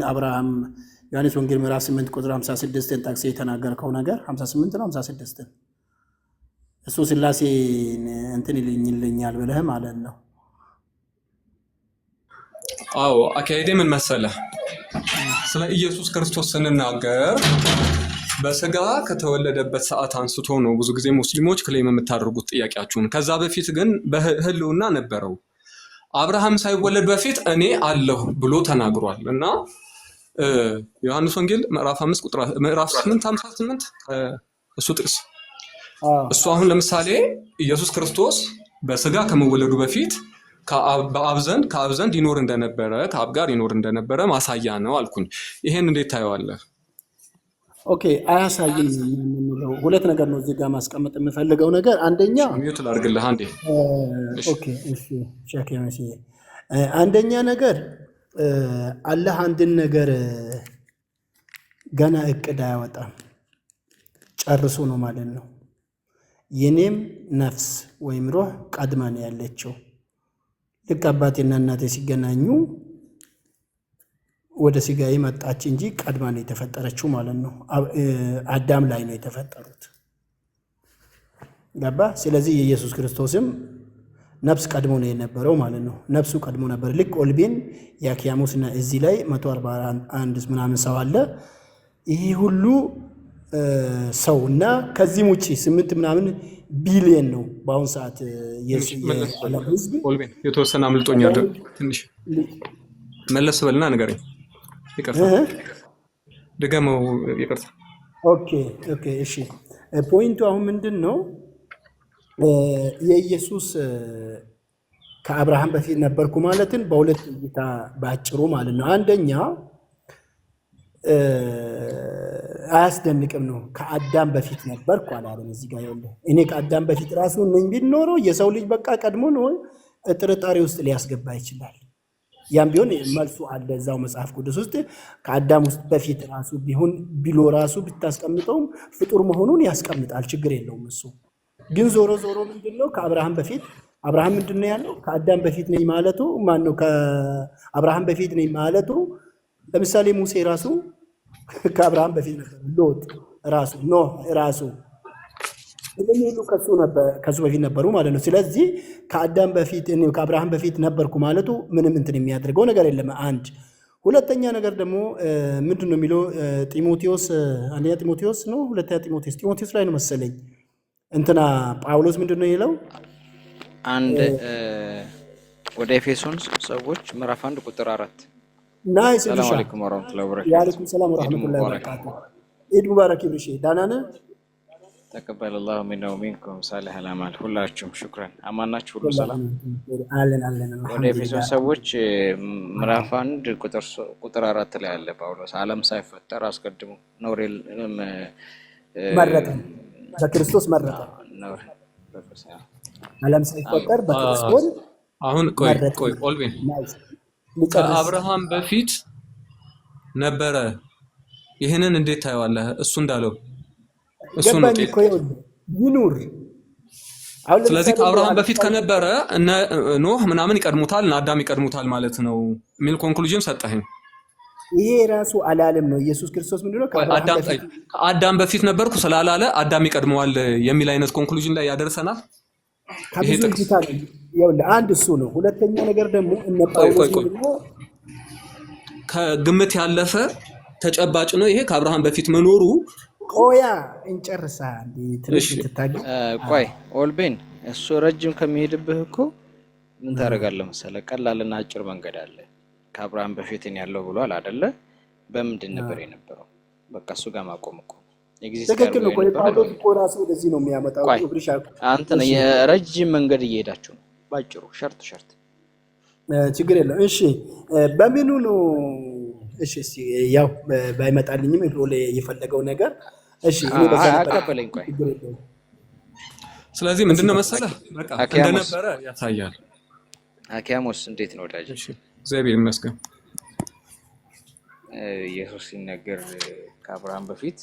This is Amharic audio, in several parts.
አብርሃም ዮሐንስ ወንጌል ምዕራፍ 8 ቁጥር 56ን ጠቅሰ የተናገርከው ነገር 58 ነው 56 እሱ ስላሴ እንትን ይልኛል ብለህ ማለት ነው። አዎ አካሄዴ ምን መሰለህ? ስለ ኢየሱስ ክርስቶስ ስንናገር በስጋ ከተወለደበት ሰዓት አንስቶ ነው ብዙ ጊዜ ሙስሊሞች ክሌም የምታደርጉት ጥያቄያችሁን። ከዛ በፊት ግን በህልውና ነበረው። አብርሃም ሳይወለድ በፊት እኔ አለሁ ብሎ ተናግሯል እና ዮሐንስ ወንጌል ምዕራፍ 8:58 እሱ ጥቅስ እሱ አሁን ለምሳሌ ኢየሱስ ክርስቶስ በስጋ ከመወለዱ በፊት ከአብ ዘንድ ይኖር እንደነበረ ከአብ ጋር ይኖር እንደነበረ ማሳያ ነው አልኩኝ። ይሄን እንዴት ታየዋለህ? ኦኬ አያሳይም የሚለው ሁለት ነገር ነው እዚህ ጋር ማስቀመጥ የምፈልገው ነገር አንደኛ ሚውት ላድርግልህ አንዴ። ኦኬ እሺ ቼክ ያመሲ አንደኛ ነገር አላህ አንድን ነገር ገና እቅድ አያወጣም ጨርሶ ነው ማለት ነው። የኔም ነፍስ ወይም ሩህ ቀድማ ነው ያለችው። ልክ አባቴና እናቴ ሲገናኙ ወደ ስጋዬ መጣች እንጂ ቀድማ ነው የተፈጠረችው ማለት ነው። አዳም ላይ ነው የተፈጠሩት ገባ። ስለዚህ የኢየሱስ ክርስቶስም ነፍስ ቀድሞ ነው የነበረው ማለት ነው። ነፍሱ ቀድሞ ነበር። ልክ ኦልቤን ያኪያሙስና እዚህ ላይ 141 ምናምን ሰው አለ። ይሄ ሁሉ ሰውና ከዚህም ውጪ 8 ምናምን ቢሊየን ነው በአሁን ሰዓት የህዝብ ኦልቤን የተወሰነ አምልጦኛል። ትንሽ መለስ በልና ንገረኝ። ይቅርታ ድገመው። ይቅርታ። ኦኬ እሺ። ፖይንቱ አሁን ምንድን ነው? የኢየሱስ ከአብርሃም በፊት ነበርኩ ማለትን በሁለት እይታ ባጭሩ ማለት ነው። አንደኛ አያስደንቅም ነው። ከአዳም በፊት ነበርኩ አላለም እዚህ ጋር ያለው። እኔ ከአዳም በፊት ራሱ ነኝ ቢል ኖሮ የሰው ልጅ በቃ ቀድሞ ነው ጥርጣሬ ውስጥ ሊያስገባ ይችላል። ያም ቢሆን መልሱ አለ እዛው መጽሐፍ ቅዱስ ውስጥ። ከአዳም ውስጥ በፊት ራሱ ቢሆን ቢሎ ራሱ ብታስቀምጠውም ፍጡር መሆኑን ያስቀምጣል፣ ችግር የለውም እሱ። ግን ዞሮ ምንድነው ከአብርሃም በፊት አብርሃም ምንድነው ያለው? ከአዳም በፊት ነኝ ማለቱ ማነው? ከአብርሃም በፊት ነኝ ማለቱ ለምሳሌ ሙሴ ራሱ ከአብርሃም በፊት ነበር። ሎጥ ራሱ ኖህ ራሱ እነዚህ ሁሉ ከሱ በፊት ነበሩ ማለት ነው። ስለዚህ ከአዳም በፊት ከአብርሃም በፊት ነበርኩ ማለቱ ምንም እንትን የሚያደርገው ነገር የለም። አንድ ሁለተኛ ነገር ደግሞ ምንድነው የሚለው ጢሞቴዎስ አንደኛ ጢሞቴዎስ ነው ሁለተኛ ጢሞቴዎስ ላይ ነው መሰለኝ እንትና ጳውሎስ ምንድነው ይለው አንድ ወደ ኤፌሶን ሰዎች ምዕራፍ 1 ቁጥር 4 ናይስ። ሰላም አለይኩም ወራህመቱላሂ ወበረካቱ። ወአለይኩም ሰላም ወራህመቱላሂ ወበረካቱ። ኢድ ሙባረክ ይብርሽ። ዳና ነህ? ተቀበለላሁ ሚና ወሚንኩም ሳሊህ አልአማል። ሁላችሁም ሹክራን። አማናችሁ ሁሉ ሰላም አለን። ወደ ኤፌሶን ሰዎች ምዕራፍ 1 ቁጥር 4 ላይ አለ ጳውሎስ ዓለም ሳይፈጠር አስቀድሞ ኖሬል መረጠን በክርስቶስ መረጠን። ዓለም ሳይፈጠር በክርስቶስ አሁን ቆይ ኦልቤን ከአብርሃም በፊት ነበረ። ይህንን እንዴት ታየዋለህ? እሱ እንዳለው እሱ ነው ይኑር። ስለዚህ ከአብርሃም በፊት ከነበረ እነ ኖህ ምናምን ይቀድሙታል እና አዳም ይቀድሙታል ማለት ነው የሚል ኮንክሉዥን ሰጠኸኝ። ይሄ ራሱ አላለም ነው ኢየሱስ ክርስቶስ ምንድነው ከአዳም በፊት ነበርኩ ስላላለ አዳም ይቀድመዋል የሚል አይነት ኮንክሉዥን ላይ ያደርሰናል። ከብዙ እይታ አንድ እሱ ነው። ሁለተኛ ነገር ደግሞ እነ ጳውሎስ ከግምት ያለፈ ተጨባጭ ነው ይሄ ከአብርሃም በፊት መኖሩ። ቆያ እንጨርሳ ትንሽ ትታገል። ቆይ ኦልቤን እሱ ረጅም ከሚሄድብህ እኮ ምን ታደርጋለህ መሰለህ? ቀላልና አጭር መንገድ አለ። ከአብርሃም በፊት ያለው ብሏል አይደለ? በምንድን ነበር የነበረው? በቃ እሱ ጋር ማቆም እኮ ትክክል ነው። ቆይ ጳውሎስ እኮ ራሱ ወደዚህ ነው የሚያመጣው። አንተ ነው የረጅም መንገድ እየሄዳችሁ ነው። ባጭሩ ሸርት ችግር የለም። እሺ በምኑ ነው? እሺ ያው ባይመጣልኝም ብሎ የፈለገው ነገር እሺ እኔ በዛ አቀበለኝ። ቆይ ስለዚህ ምንድነው መሰለህ በቃ እንደነበረ ያሳያል። አኪያሞስ እንዴት ነው ወዳጅ? እሺ እግዚአብሔር ይመስገን። ኢየሱስ ሲነገር ከአብርሃም በፊት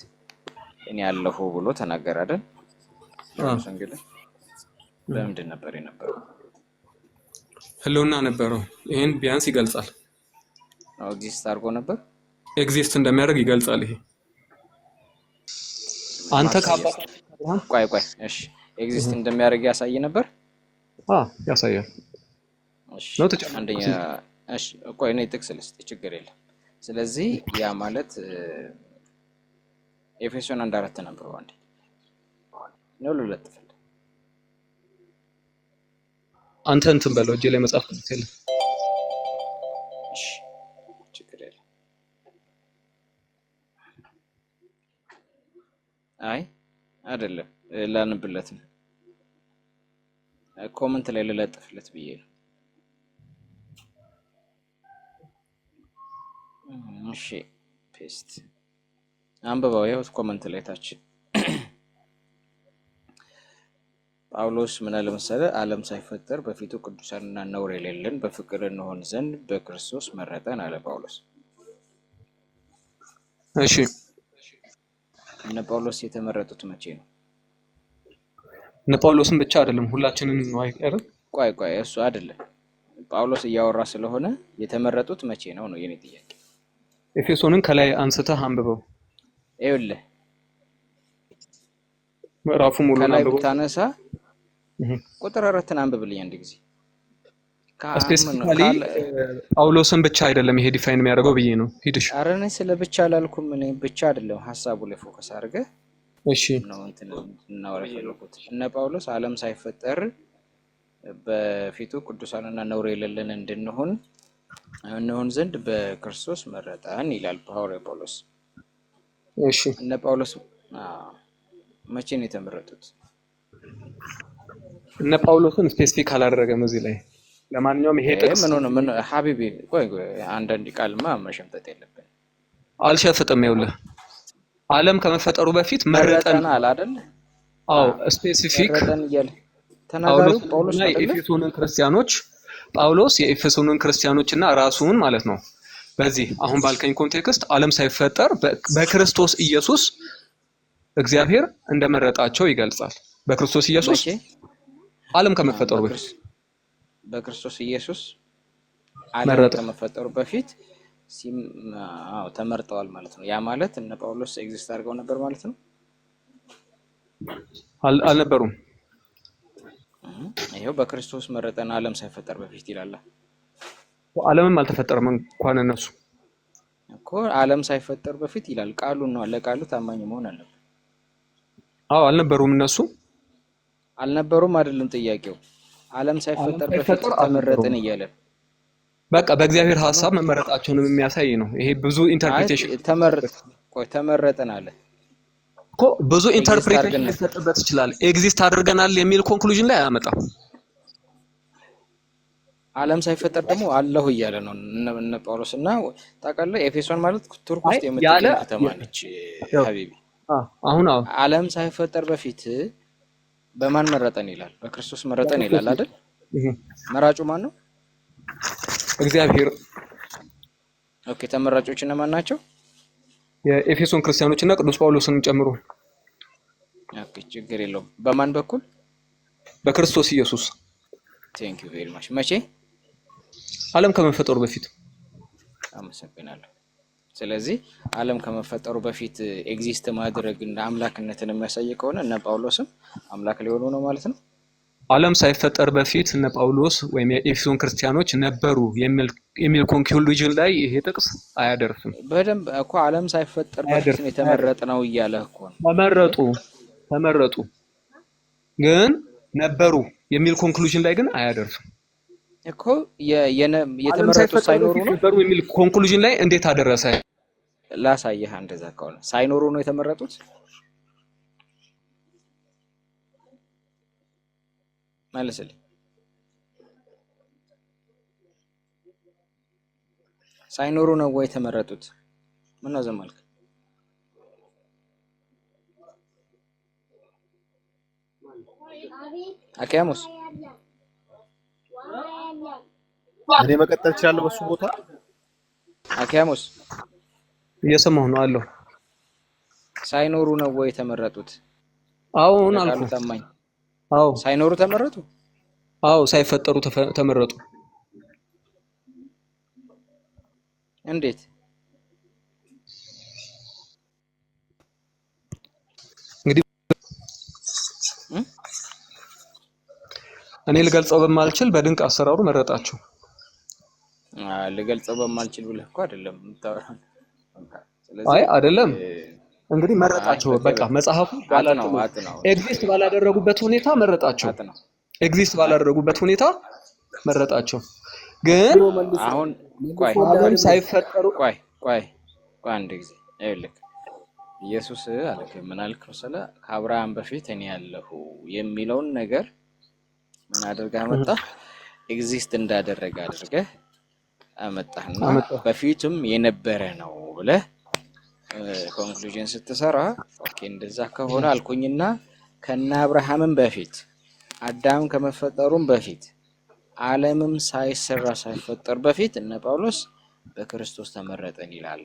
እኔ ያለሁ ብሎ ተናገረ አይደል? እንግዲህ በምንድን ነበር የነበረው? ህልውና ነበረው። ይሄን ቢያንስ ይገልጻል። ኤግዚስት አድርጎ ነበር። ኤግዚስት እንደሚያደርግ ይገልጻል። ይሄ አንተ ማሳየት ቆይ እሺ ኤግዚስት እንደሚያደርግ ያሳይ ነበር። ያሳያል እሺ ነው ተጨማሪ አንደኛ እሺ ቆይ እኔ ጥቅስ ልስጥ ችግር የለም። ስለዚህ ያ ማለት ኤፌሶን 1:4 ነበር አንዴ ነው ልለጥፍ አንተ እንትን በለው እጄ ላይ መጽሐፍ ቅዱስ የለም። እሺ ችግር የለም። አይ አይደለም ላንብለት ነው ኮሜንት ላይ ልለጥፍለት ብዬ ነው። እሺ ፔስት አንብበው ይኸው ኮሜንት ላይ ታች ጳውሎስ ምን አለ መሰለህ? ዓለም ሳይፈጠር በፊቱ ቅዱሳንና ነውር የሌለን በፍቅር እንሆን ዘንድ በክርስቶስ መረጠን አለ ጳውሎስ። እሺ እነ ጳውሎስ የተመረጡት መቼ ነው? እነ ጳውሎስን ብቻ አይደለም ሁላችንን ነው አይቀር። ቆይ እሱ አይደለም ጳውሎስ እያወራ ስለሆነ የተመረጡት መቼ ነው ነው የኔ ጥያቄ። ኤፌሶንን ከላይ አንስተህ አንብበው። ይኸውልህ ምዕራፉ ሙሉ ከላይ አንብበው ብታነሳ ቁጥር 4ን አንብብልኝ አንድ ጊዜ። ስፔሲፊካሊ ጳውሎስን ብቻ አይደለም ይሄ ዲፋይን የሚያደርገው ብዬ ነው። ሂድሽ አረኔ ስለ ብቻ አላልኩም። እኔ ብቻ አይደለም ሐሳቡ ላይ ፎከስ አድርገህ እሺ ነው እንትን እናወራ የፈለኩት። እነ ጳውሎስ ዓለም ሳይፈጠር በፊቱ ቅዱሳንና ነውር የሌለን እንሆን ዘንድ በክርስቶስ መረጠን ይላል ሐዋርያው ጳውሎስ። እሺ እነ ጳውሎስ መቼ ነው የተመረጡት? እነ ጳውሎስን ስፔሲፊክ አላደረገም እዚህ ላይ። ለማንኛውም ይሄ ጥቅስ ምን ሐቢቢ ቆይ አንዳንድ ቃልማ መሸምጠጥ የለብን። አልሸፍጥም። ይኸውልህ ዓለም ከመፈጠሩ በፊት መረጠን አለ አይደል? አዎ ስፔሲፊክ መረጠን እያለ ተናጋሪው ጳውሎስ አይደል? የኤፌሶንን ክርስቲያኖች ጳውሎስ የኤፌሶንን ክርስቲያኖችና ራሱን ማለት ነው በዚህ አሁን ባልከኝ ኮንቴክስት ዓለም ሳይፈጠር በክርስቶስ ኢየሱስ እግዚአብሔር እንደመረጣቸው ይገልጻል። በክርስቶስ ኢየሱስ ዓለም ከመፈጠሩ በፊት በክርስቶስ ኢየሱስ ዓለም ከመፈጠሩ በፊት ተመርጠዋል ማለት ነው። ያ ማለት እነ ጳውሎስ ኤግዚስት አድርገው ነበር ማለት ነው? አልነበሩም። ይሄው በክርስቶስ መረጠን ዓለም ሳይፈጠር በፊት ይላል። ዓለምም አልተፈጠረም እንኳን እነሱ እኮ ዓለም ሳይፈጠር በፊት ይላል። ቃሉን ነው ለቃሉ ታማኝ መሆን አለበት። አልነበሩም እነሱ አልነበሩም አይደለም ጥያቄው። ዓለም ሳይፈጠር በፊት ተመረጥን እያለ በቃ በእግዚአብሔር ሐሳብ መመረጣቸውን የሚያሳይ ነው። ይሄ ብዙ ኢንተርፕሪቴሽን ተመረጥን አለ እኮ ብዙ ኢንተርፕሪቴሽን ሊሰጥበት ይችላል። ኤግዚስት አድርገናል የሚል ኮንክሉዥን ላይ አያመጣም። ዓለም ሳይፈጠር ደግሞ አለሁ እያለ ነው እነ ጳውሎስና ታውቃለህ፣ ኤፌሶን ማለት ቱርክ ውስጥ የምትገኝ ከተማ ነች ሀቢቢ። አሁን ዓለም ሳይፈጠር በፊት በማን መረጠን ይላል? በክርስቶስ መረጠን ይላል አይደል? መራጩ ማን ነው? እግዚአብሔር። ኦኬ ተመራጮች እነማን ናቸው? የኤፌሶን ክርስቲያኖችና ቅዱስ ጳውሎስን ጨምሮ። ኦኬ ችግር የለውም። በማን በኩል? በክርስቶስ ኢየሱስ። ቴንክ ዩ ቬሪ ማች። መቼ? ዓለም ከመፈጠሩ በፊት። አመሰግናለሁ። ስለዚህ ዓለም ከመፈጠሩ በፊት ኤግዚስት ማድረግ እና አምላክነትን የሚያሳይ ከሆነ እነ ጳውሎስም አምላክ ሊሆኑ ነው ማለት ነው። ዓለም ሳይፈጠር በፊት እነ ጳውሎስ ወይም የኤፌሶን ክርስቲያኖች ነበሩ የሚል ኮንክሉዥን ላይ ይሄ ጥቅስ አያደርስም። በደንብ እኮ ዓለም ሳይፈጠር በፊት ነው የተመረጥነው እያለ እኮ ነው። ተመረጡ ግን ነበሩ የሚል ኮንክሉዥን ላይ ግን አያደርስም እኮ የተመረጡ ሳይኖሩ ነው ነበሩ የሚል ኮንክሉዥን ላይ እንዴት አደረሰ? ላሳየህ። እንደዛ ከሆነ ሳይኖሩ ነው የተመረጡት። መልስልኝ። ሳይኖሩ ነው ወይ የተመረጡት? ምን ነው ዝም አልክ? አኪያሙስ እኔ መቀጠል እችላለሁ በሱ ቦታ? አኪያሙስ እየሰማሁ ነው አለው። ሳይኖሩ ነው ወይ የተመረጡት? አዎን አልኩ። ታማኝ አዎ። ሳይኖሩ ተመረጡ? አዎ ሳይፈጠሩ ተመረጡ። እንዴት? እኔ ልገልጸው በማልችል በድንቅ አሰራሩ መረጣቸው። ልገልጸው በማልችል ብለህ እኮ አይደለም የምታወራው። አይ ስለዚህ አይደለም እንግዲህ መረጣቸው። በቃ መጽሐፉ ኤግዚስት ባላደረጉበት ሁኔታ መረጣቸው። ኤግዚስት ባላደረጉበት ሁኔታ መረጣቸው። ግን አሁን ዓለም ሳይፈጠሩ ቆይ አንድ ጊዜ ይኸውልህ ኢየሱስ አለከ ምን አልክ መሰለህ? ከአብርሃም በፊት እኔ ያለሁ የሚለውን ነገር ምን አድርገህ አመጣህ? ኤግዚስት እንዳደረገ አድርገህ አመጣህና በፊትም የነበረ ነው ብለህ ኮንክሉዥን ስትሰራ ኦኬ እንደዛ ከሆነ አልኩኝና ከነ አብርሃምም በፊት አዳም ከመፈጠሩም በፊት ዓለምም ሳይፈጠር በፊት እነ ጳውሎስ በክርስቶስ ተመረጠን ይላል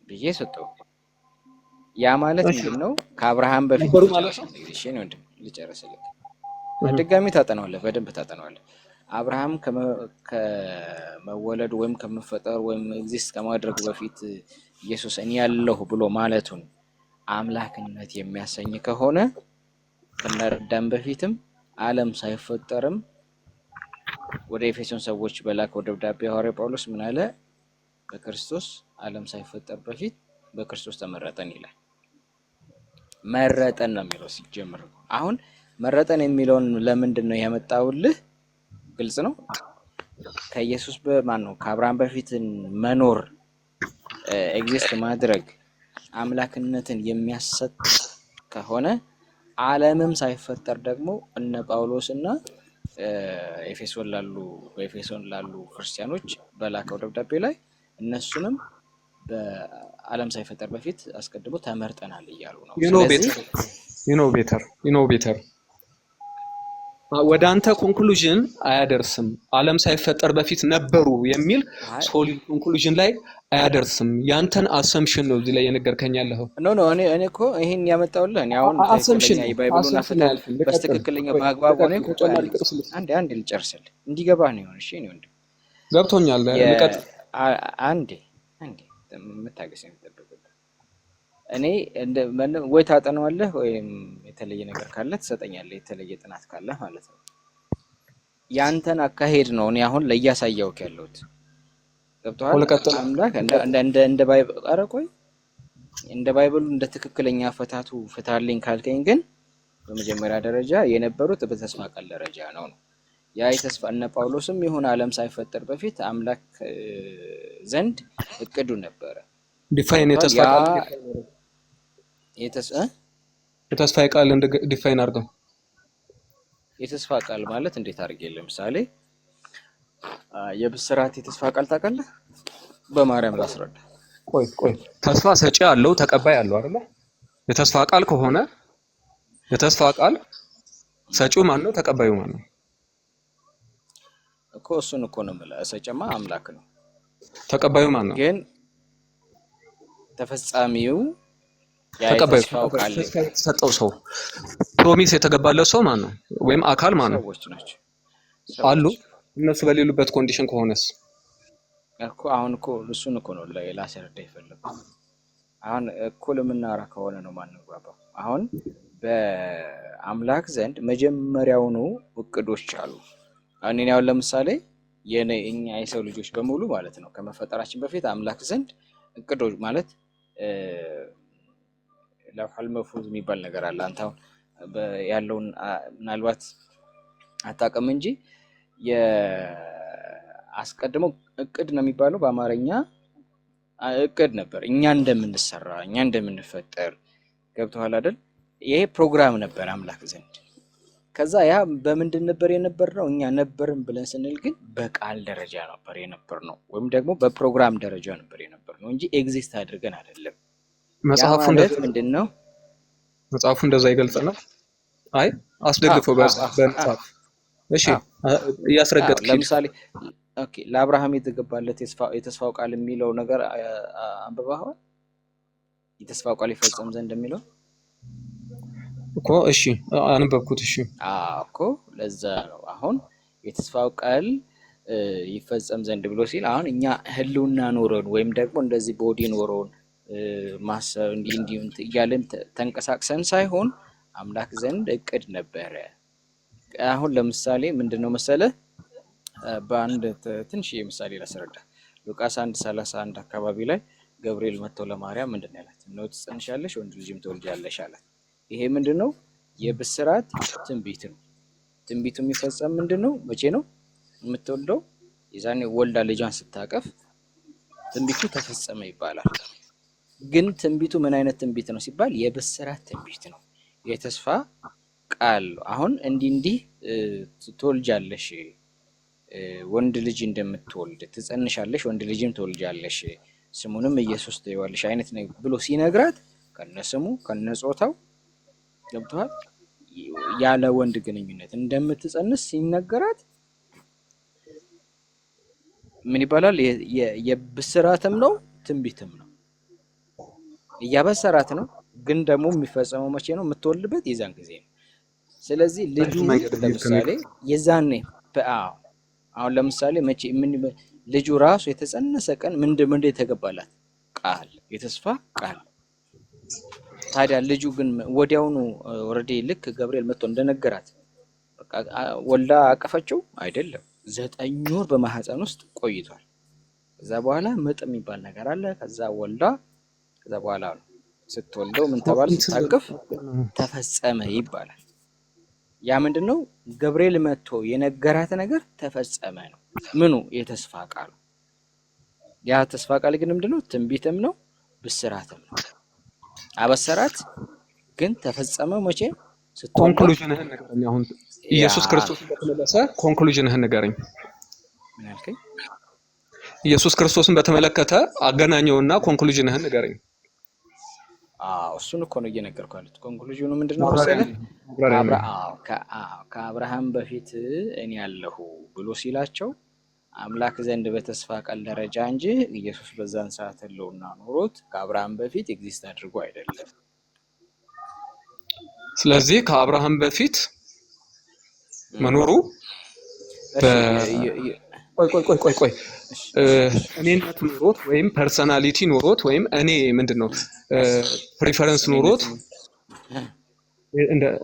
ብዬ ሰጠው። ያ ማለት ምንድነው? ከአብርሃም በፊት ማለት ነው። እሺ ነው እንዴ ልጨርስልህ። በድጋሚ ታጠናዋለህ፣ በደንብ ታጠናዋለህ። አብርሃም ከመወለዱ ወይም ከመፈጠሩ ወይም ኤግዚስት ከማድረጉ በፊት ኢየሱስ እኔ ያለሁ ብሎ ማለቱን አምላክነት የሚያሰኝ ከሆነ ከነአዳም በፊትም ዓለም ሳይፈጠርም ወደ ኤፌሶን ሰዎች በላከው ደብዳቤ ሐዋርያው ጳውሎስ ምን አለ? በክርስቶስ ዓለም ሳይፈጠር በፊት በክርስቶስ ተመረጠን ይላል። መረጠን ነው የሚለው ሲጀምር። አሁን መረጠን የሚለውን ለምንድን ነው ያመጣውልህ? ግልጽ ነው። ከኢየሱስ በማን ነው ከአብርሃም በፊት መኖር ኤግዚስት ማድረግ አምላክነትን የሚያሰጥ ከሆነ ዓለምም ሳይፈጠር ደግሞ እነ ጳውሎስና በኤፌሶን ላሉ ክርስቲያኖች በላከው ደብዳቤ ላይ እነሱንም በዓለም ሳይፈጠር በፊት አስቀድሞ ተመርጠናል እያሉ ነው። ቤተር ወደ አንተ ኮንክሉዥን አያደርስም። ዓለም ሳይፈጠር በፊት ነበሩ የሚል ሶሊድ ኮንክሉዥን ላይ አያደርስም። ያንተን አሰምሽን ነው እዚህ ላይ የነገርከኝ ያለኸው። እኔ እኮ ይሄን ያመጣውልህ እኔ አሁን ባይብሉን አፈታል በትክክለኛው በአግባቡ ነው። አንዴ ልጨርስልህ እንዲገባህ ነው። እሺ ነው እንዴ ገብቶኛል። ልቀጥል። አንዴ መታገስ የሚጠበቅብህ እኔ ወይ ታጠናዋለህ ወይም የተለየ ነገር ካለ ትሰጠኛለህ፣ የተለየ ጥናት ካለ ማለት ነው። ያንተን አካሄድ ነው እኔ አሁን ለያሳያውክ ያለሁት። ገብቶሃል? አምላክ እንደ ባይብል ቆይ እንደ ባይብሉ እንደ ትክክለኛ ፈታቱ ፍታልኝ ካልከኝ ግን በመጀመሪያ ደረጃ የነበሩት በተስፋ ቃል ደረጃ ነው። ያ የተስፋ እነ ጳውሎስም ይሁን ዓለም ሳይፈጠር በፊት አምላክ ዘንድ እቅዱ ነበረ። ዲፋይን የተስፋ ቃል እንደ ዲፋይን አድርገው። የተስፋ ቃል ማለት እንዴት አድርጌ ለምሳሌ የብስራት የተስፋ ቃል ታውቃለህ? በማርያም ላስረዳ። ቆይ ተስፋ ሰጪ አለው ተቀባይ አለው አይደል? የተስፋ ቃል ከሆነ የተስፋ ቃል ሰጪው ማን ነው? ተቀባዩ ማን ነው? እኮ እሱን እኮ ነው የምልህ። ሰጪማ አምላክ ነው። ተቀባዩ ማን ነው? ግን ተፈጻሚው ተቀባዩ ተስፋ የተሰጠው ሰው ፕሮሚስ የተገባለው ሰው ማን ነው? ወይም አካል ማን ነው? ሰዎች ናቸው አሉ። እነሱ በሌሉበት ኮንዲሽን ከሆነስ እኮ አሁን እኮ እሱን እኮ ነው ላስረዳ የፈለኩት። አሁን እኩል የምናወራ ከሆነ ነው ማንግባባው። አሁን በአምላክ ዘንድ መጀመሪያውኑ እቅዶች አሉ። እኔ ያው ለምሳሌ እኛ የሰው ልጆች በሙሉ ማለት ነው ከመፈጠራችን በፊት አምላክ ዘንድ እቅዶች ማለት ለውሐል መፍሩዝ የሚባል ነገር አለ። አንተ አሁን ያለውን ምናልባት አታውቅም እንጂ አስቀድሞ እቅድ ነው የሚባለው በአማርኛ እቅድ ነበር። እኛ እንደምንሰራ እኛ እንደምንፈጠር ገብቶሃል አይደል? ይሄ ፕሮግራም ነበር አምላክ ዘንድ። ከዛ ያ በምንድን ነበር የነበርነው? እኛ ነበርን ብለን ስንል ግን በቃል ደረጃ ነበር የነበርነው ወይም ደግሞ በፕሮግራም ደረጃ ነበር የነበርነው እንጂ ኤግዚስት አድርገን አይደለም። መጽሐፉ ምንድነው? መጽሐፉ እንደዛ ይገልጻል። አይ አስደግፈው በመጽሐፍ እሺ ያስረገጥክ ለምሳሌ ኦኬ ለአብርሃም የተገባለት የተስፋው ቃል የሚለው ነገር አንብበዋል። የተስፋው ቃል ይፈጸም ዘንድ የሚለው እኮ እሺ አንበብኩት። እሺ እኮ ለዛ ነው አሁን የተስፋው ቃል ይፈጸም ዘንድ ብሎ ሲል አሁን እኛ ህልውና ኖረን ወይም ደግሞ እንደዚህ ቦዲ ኖረን ማሰብ እንዲህ እያለን ተንቀሳቅሰን ሳይሆን አምላክ ዘንድ እቅድ ነበረ። አሁን ለምሳሌ ምንድነው መሰለ በአንድ ትንሽዬ ምሳሌ ላስረዳ። ሉቃስ 1:31 አካባቢ ላይ ገብርኤል መጥቶ ለማርያም ምንድነው ያላት? ነው ትጸንሻለሽ ወንድ ልጅም ትወልጃለሽ አላት። ይሄ ምንድነው? የብስራት ትንቢት ነው። ትንቢቱ የሚፈጸም ምንድነው? መቼ ነው የምትወልደው? የዛኔ ወልዳ ልጇን ስታቀፍ ትንቢቱ ተፈጸመ ይባላል። ግን ትንቢቱ ምን አይነት ትንቢት ነው ሲባል የብስራት ትንቢት ነው። የተስፋ ቃል አሁን እንዲህ ትወልጃለሽ፣ ወንድ ልጅ እንደምትወልድ ትጸንሻለሽ፣ ወንድ ልጅም ትወልጃለሽ፣ ስሙንም ኢየሱስ ትይዋለሽ አይነት ነው ብሎ ሲነግራት ከነስሙ ከነጾታው ገብቷል ያለ ወንድ ግንኙነት እንደምትጸንስ ሲነገራት ምን ይባላል? የብስራትም ነው ትንቢትም ነው። እያበሰራት ነው፣ ግን ደግሞ የሚፈጸመው መቼ ነው? የምትወልድበት የዛን ጊዜ ነው። ስለዚህ ልጁ ለምሳሌ የዛኔ አሁን ለምሳሌ መቼ ልጁ ራሱ የተጸነሰ ቀን ምንድን የተገባላት ቃል፣ የተስፋ ቃል። ታዲያ ልጁ ግን ወዲያውኑ ኦልሬዲ ልክ ገብርኤል መጥቶ እንደነገራት በቃ ወልዳ አቀፈችው አይደለም። 9 ወር በማህፀን ውስጥ ቆይቷል። ከዛ በኋላ ምጥ የሚባል ነገር አለ። ከዛ ወልዳ ከዛ በኋላ ስትወልደው ምን ተባለ? ስታቅፍ ተፈጸመ ይባላል። ያ ምንድነው? ገብርኤል መጥቶ የነገራት ነገር ተፈጸመ ነው። ምኑ? የተስፋ ቃሉ። ያ ተስፋ ቃል ግን ምንድነው? ትንቢትም ነው ብስራትም ነው። አበሰራት ግን ተፈጸመ መቼ? ኮንክሉዥንህን ንገረኝ። አሁን ኢየሱስ ክርስቶስ በተመለሰ ኮንክሉዥንህን ንገረኝ። ምን አልከኝ? ኢየሱስ ክርስቶስን በተመለከተ አገናኘውና ኮንክሉዥንህን ንገረኝ። እሱን እኮ ነው እየነገርኩህ ያለሁት። ኮንክሉዥኑ ምንድነው መሰለህ? ከአብርሃም በፊት እኔ ያለሁ ብሎ ሲላቸው አምላክ ዘንድ በተስፋ ቃል ደረጃ እንጂ ኢየሱስ በዛን ሰዓት ህልውና ኖሮት ከአብርሃም በፊት ኤግዚስት አድርጎ አይደለም። ስለዚህ ከአብርሃም በፊት መኖሩ ቆይ እኔነት ኖሮት ወይም ፐርሰናሊቲ ኖሮት ወይም እኔ ምንድነው ፕሪፈረንስ ኖሮት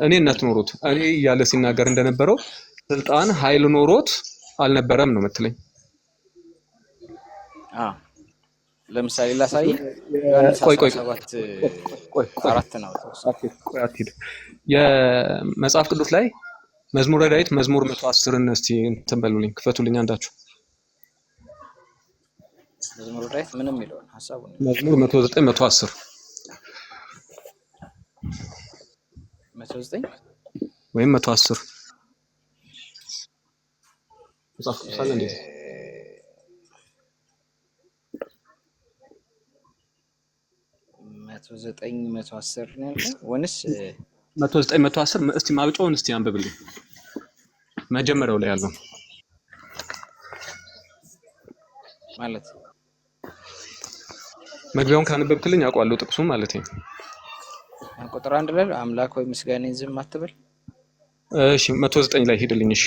እኔነት ኖሮት እኔ እያለ ሲናገር እንደነበረው ስልጣን ኃይል ኖሮት አልነበረም ነው የምትለኝ? ለምሳሌ ላሳይ። የመጽሐፍ ቅዱስ ላይ መዝሙረ ዳዊት መዝሙር 110ን እስቲ እንትን በሉልኝ፣ ክፈቱልኝ አንዳችሁ። መዝሙረ ዳዊት ምንም ይለው ሐሳቡን መዝሙር 109 110 109 ወይም 110 መጽሐፍ ቅዱስ አለ እንዴ? 109 110 ነው ያልከው ወንስ 109 110? እስቲ ማብጫውን እስቲ አንብብልኝ፣ መጀመሪያው ላይ ያለው ማለት መግቢያውን ካነበብክልኝ አውቀዋለሁ ጥቅሱን ማለት ነው። ቁጥር 1 ላይ አምላክ ሆይ ምስጋናን ዝም አትበል። እሺ 109 ላይ ሄድልኝ። እሺ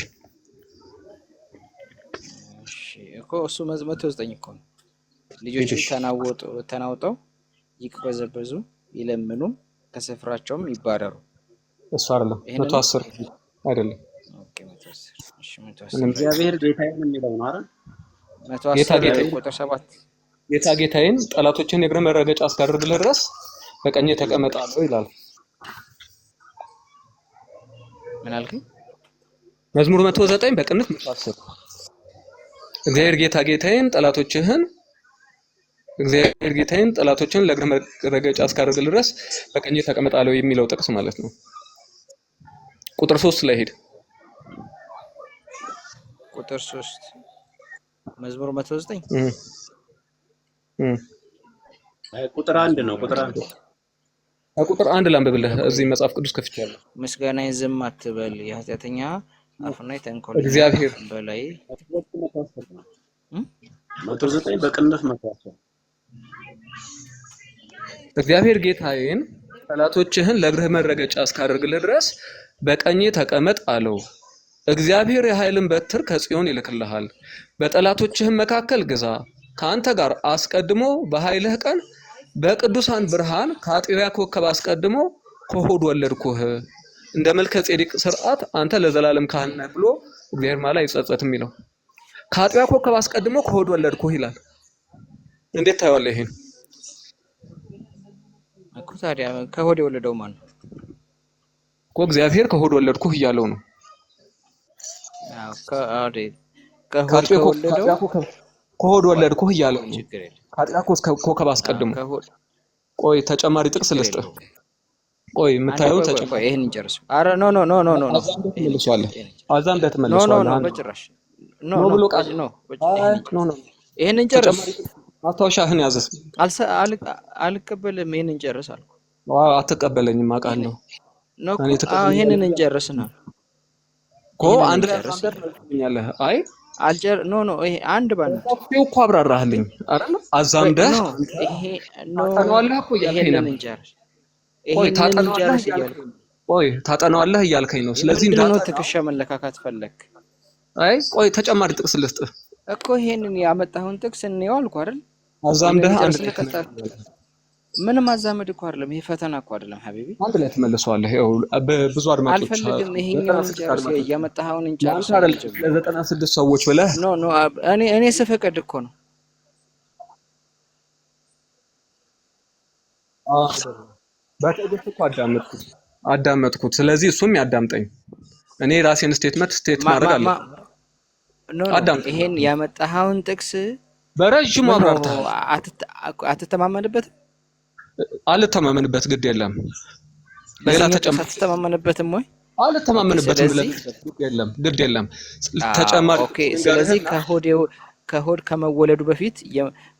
እኮ እሱ 109 እኮ ነው። ልጆች ተናውጠው ይቅበዘበዙ ይለምኑ ከስፍራቸውም ይባረሩ። እሱ አይደለም 110 አይደለም። ኦኬ 110 እሺ 110 እግዚአብሔር ጌታዬን የሚለው ነው አይደል? 110 ቁጥር 7 ጌታ ጌታዬን ጠላቶችን የእግር መረገጫ እስካደርግልህ ድረስ በቀኜ ተቀመጣለሁ ይላል። ምን አልከኝ? መዝሙር 109 በቅንፍ 110 እግዚአብሔር ጌታዬን ጠላቶችን ለእግር መረገጫ እስካደርግልህ ድረስ በቀኜ ተቀመጣለሁ የሚለው ጥቅስ ማለት ነው። ቁጥር 3 ላይ ሄድ። ቁጥር 3 መዝሙር 109 ቁጥር 1 ነው። ቁጥር 1 ላንብብልህ። እዚህ መጽሐፍ ቅዱስ ከፍቻለሁ። ምስጋናዬን ዝም አትበል፣ የኃጢአተኛ አፍና የተንኮለኛ እግዚአብሔር በላይ 109 በቅንፍ 110 እግዚአብሔር ጌታዬን ጠላቶችህን ለእግርህ መረገጫ እስካደርግልህ ድረስ በቀኜ ተቀመጥ አለው። እግዚአብሔር የኃይልን በትር ከጽዮን ይልክልሃል፣ በጠላቶችህም መካከል ግዛ። ከአንተ ጋር አስቀድሞ በኃይልህ ቀን በቅዱሳን ብርሃን ከአጥቢያ ኮከብ አስቀድሞ ከሆድ ወለድኩህ። እንደ መልከ ጼዴቅ ስርዓት አንተ ለዘላለም ካህን ነህ ብሎ እግዚአብሔር ማለት አይጸጸትም የሚለው? ከአጥቢያ ኮከብ አስቀድሞ ከሆድ ወለድኩህ ይላል። እንዴት ታየዋለህ ይሄን? እኮ ታዲያ ከሆድ የወለደው ማን ነው? እኮ እግዚአብሔር ከሆድ ወለድኩህ እያለው ነው። አዎ ከሆድ ከወለደው ከሆድ ወለድኩህ እያለው ነው። ችግር የለም። ከአጥቢያ ኮከብ አስቀድሞ። ከሆድ ቆይ ተጨማሪ ጥቅስ ልስጥህ። ቆይ የምታየውን ተጨማሪ ይሄን እንጨርስ። አረ ኖ ኖ ኖ ኖ ኖ አዛም በተመለሰዋለህ በጭራሽ ኖ ኖ ብሎ ቃል ኖ ኖ ኖ ይሄን እንጨርስ። ማስታወሻህን ያዘስ። አልቀበልም። ይሄን እንጨርስ አልኩ። አትቀበለኝም አውቃለሁ። ይሄንን እንጨርስ ነው እኮ አንድ ላይ ተመልሰኛለህ። አይ ኖ ኖ ይሄ አንድ ባንድ ነው እኮ አብራራህልኝ አይደል? አዛምደህ ይሄ ኖ ታጠናዋለህ እኮ እያልከኝ ነው። ቆይ ታጠናዋለህ እያልከኝ ነው። ስለዚህ እንዳጠናው ትከሻ መለካካት ፈለክ? አይ ቆይ ተጨማሪ ጥቅስ ልስጥህ እኮ ይሄንን ያመጣሁን ጥቅስ እንየው አልኩ አይደል? አዛምደህ አንድ ላይ ምንም አዛመድ እኮ አይደለም። ይሄ ፈተና እኮ አይደለም ሀቢቢ። አንድ ላይ ተመልሰዋለህ። ይኸው ብዙ አድማጮች አልፈልግም። ይሄኛውን ጨርስ፣ ያመጣኸውን ጨርስ። ለ96 ሰዎች ብለህ ኖ ኖ እኔ ስፈቅድ እኮ ነው። በትዕግስት እኮ አዳመጥኩት። ስለዚህ እሱም ያዳምጠኝ። እኔ ራሴን ስቴት ማድረግ አለ። ይሄን ያመጣኸውን ጥቅስ በረጅሙ አብራርተህ አትተማመንበትም? አልተማመንበት ግድ የለም። ሌላ ተጨማሪ አትተማመንበትም ወይ? አልተማመንበትም ብለህ ግድ የለም ተጨማሪ። ኦኬ። ስለዚህ ከሆድ ከመወለዱ በፊት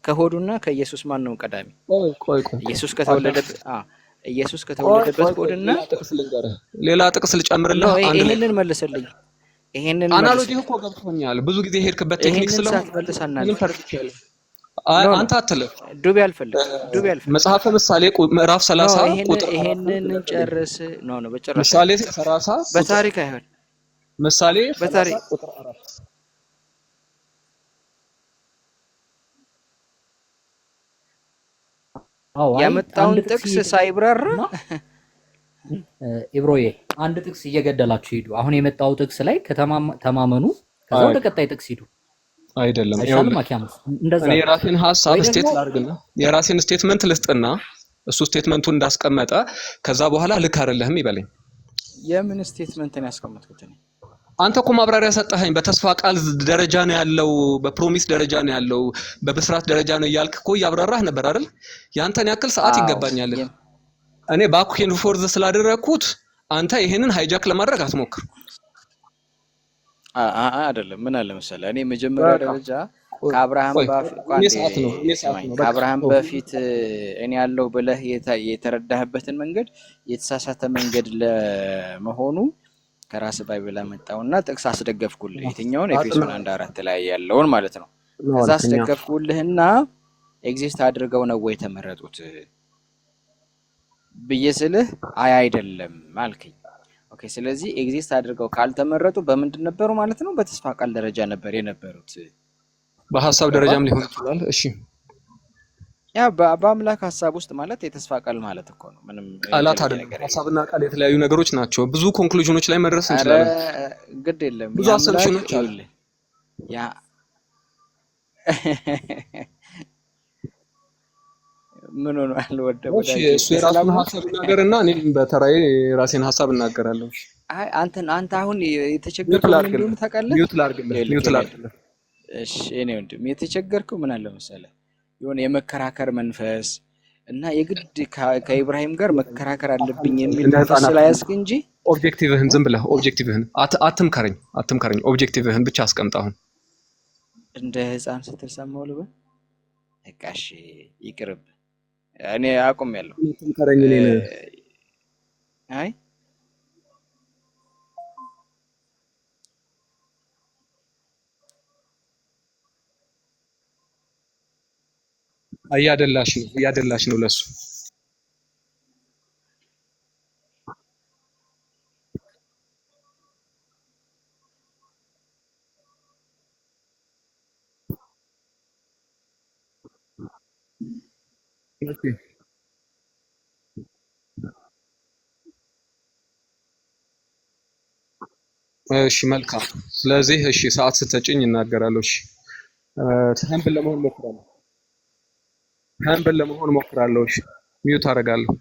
ከሆዱና ከኢየሱስ ማን ነው ቀዳሚ? ቆይ ኢየሱስ ከተወለደበት ሆድና ሌላ ጥቅስ ልጨምርልህ። ይሄንን መልስልኝ። ይሄንን አናሎጂ እኮ ገብቶኛል። ብዙ ጊዜ ሄድክበት ቴክኒክ ስለሆነ አንተ አትልም። ዱቤ አልፈልግ መጽሐፈ ምሳሌ ምዕራፍ 30 ቁጥር ይሄንን ጨርስ። ኖ በጭራሽ ምሳሌ 30 በታሪክ አይሆን። ምሳሌ በታሪክ ቁጥር 4 ያመጣውን ጥቅስ ሳይብራራ ኢብሮዬ አንድ ጥቅስ እየገደላችሁ ሂዱ። አሁን የመጣው ጥቅስ ላይ ተማመኑ፣ ከዛ ወደ ቀጣይ ጥቅስ ሂዱ። አይደለም እንደዛ እኔ የራሴን ሐሳብ ስቴት ላድርግና የራሴን ስቴትመንት ልስጥና እሱ ስቴትመንቱን እንዳስቀመጠ ከዛ በኋላ ልክ አይደለህም ይበለኝ። የምን ስቴትመንትን ያስቀመጥኩት እኔ? አንተ እኮ ማብራሪያ ሰጠኸኝ። በተስፋ ቃል ደረጃ ነው ያለው፣ በፕሮሚስ ደረጃ ነው ያለው፣ በብስራት ደረጃ ነው እያልክ እኮ እያብራራህ ነበር አይደል? ያንተን ያክል ሰዓት ይገባኛል። እኔ ባኩን ፎርዝ ስላደረኩት አንተ ይሄንን ሃይጃክ ለማድረግ አትሞክር። አይደለም ምን አለ መሰለህ፣ እኔ መጀመሪያ ደረጃ ከአብርሃም በፊት እኔ ያለው ብለህ የተረዳህበትን መንገድ የተሳሳተ መንገድ ለመሆኑ ከራስ ባይብል መጣውና ጥቅስ አስደገፍኩልህ። የትኛውን? ኤፌሶን 1:4 ላይ ያለውን ማለት ነው። ከዛ አስደገፍኩልህና ኤግዚስት አድርገው ነው ወይ የተመረጡት ብዬ ስልህ አይደለም አልከኝ። ኦኬ። ስለዚህ ኤግዚስት አድርገው ካልተመረጡ በምንድን ነበሩ ማለት ነው? በተስፋ ቃል ደረጃ ነበር የነበሩት። በሐሳብ ደረጃም ሊሆን ይችላል። እሺ፣ ያ በአምላክ ሐሳብ ውስጥ ማለት የተስፋ ቃል ማለት እኮ ነው። ምንም ቃላት አይደለም። ሐሳብና ቃል የተለያዩ ነገሮች ናቸው። ብዙ ኮንክሉዥኖች ላይ መድረስ እንችላለን። ግድ የለም ብዙ አሰምሽኖች አሉ። ያ ምን ሆነ አልወደው እሺ፣ እሱ የራሱን ሐሳብ ይናገርና እኔም በተራዬ የራሴን ሐሳብ እናገራለሁ። አይ አንተ አሁን የተቸገርከው ምን እንደሆነ ታውቃለህ? ሚውት ላድርግልህ። እሺ፣ እኔ ወንድም የተቸገርከው ምን አለ መሰለህ፣ የሆነ የመከራከር መንፈስ እና የግድ ከኢብራሂም ጋር መከራከር አለብኝ የሚል መንፈስ ስላያዝክ እንጂ ኦብጀክቲቭህን ዝም ብለህ ኦብጀክቲቭህን አትምከረኝ። ኦብጀክቲቭህን ብቻ አስቀምጥ። አሁን እንደ ህፃን ስትል ሰማሁ ልበል። በቃ እሺ ይቅርብ። እኔ አቁሜያለሁ። አትምከረኝ። አይ እያደላሽ ነው ለሱ። ኦኬ፣ እሺ መልካም። ስለዚህ እሺ ሰዓት ስትሰጪኝ እናገራለሁ። እሺ ሀምብል ለመሆን ሞክራለሁ። እሺ ሚዩት አደርጋለሁ።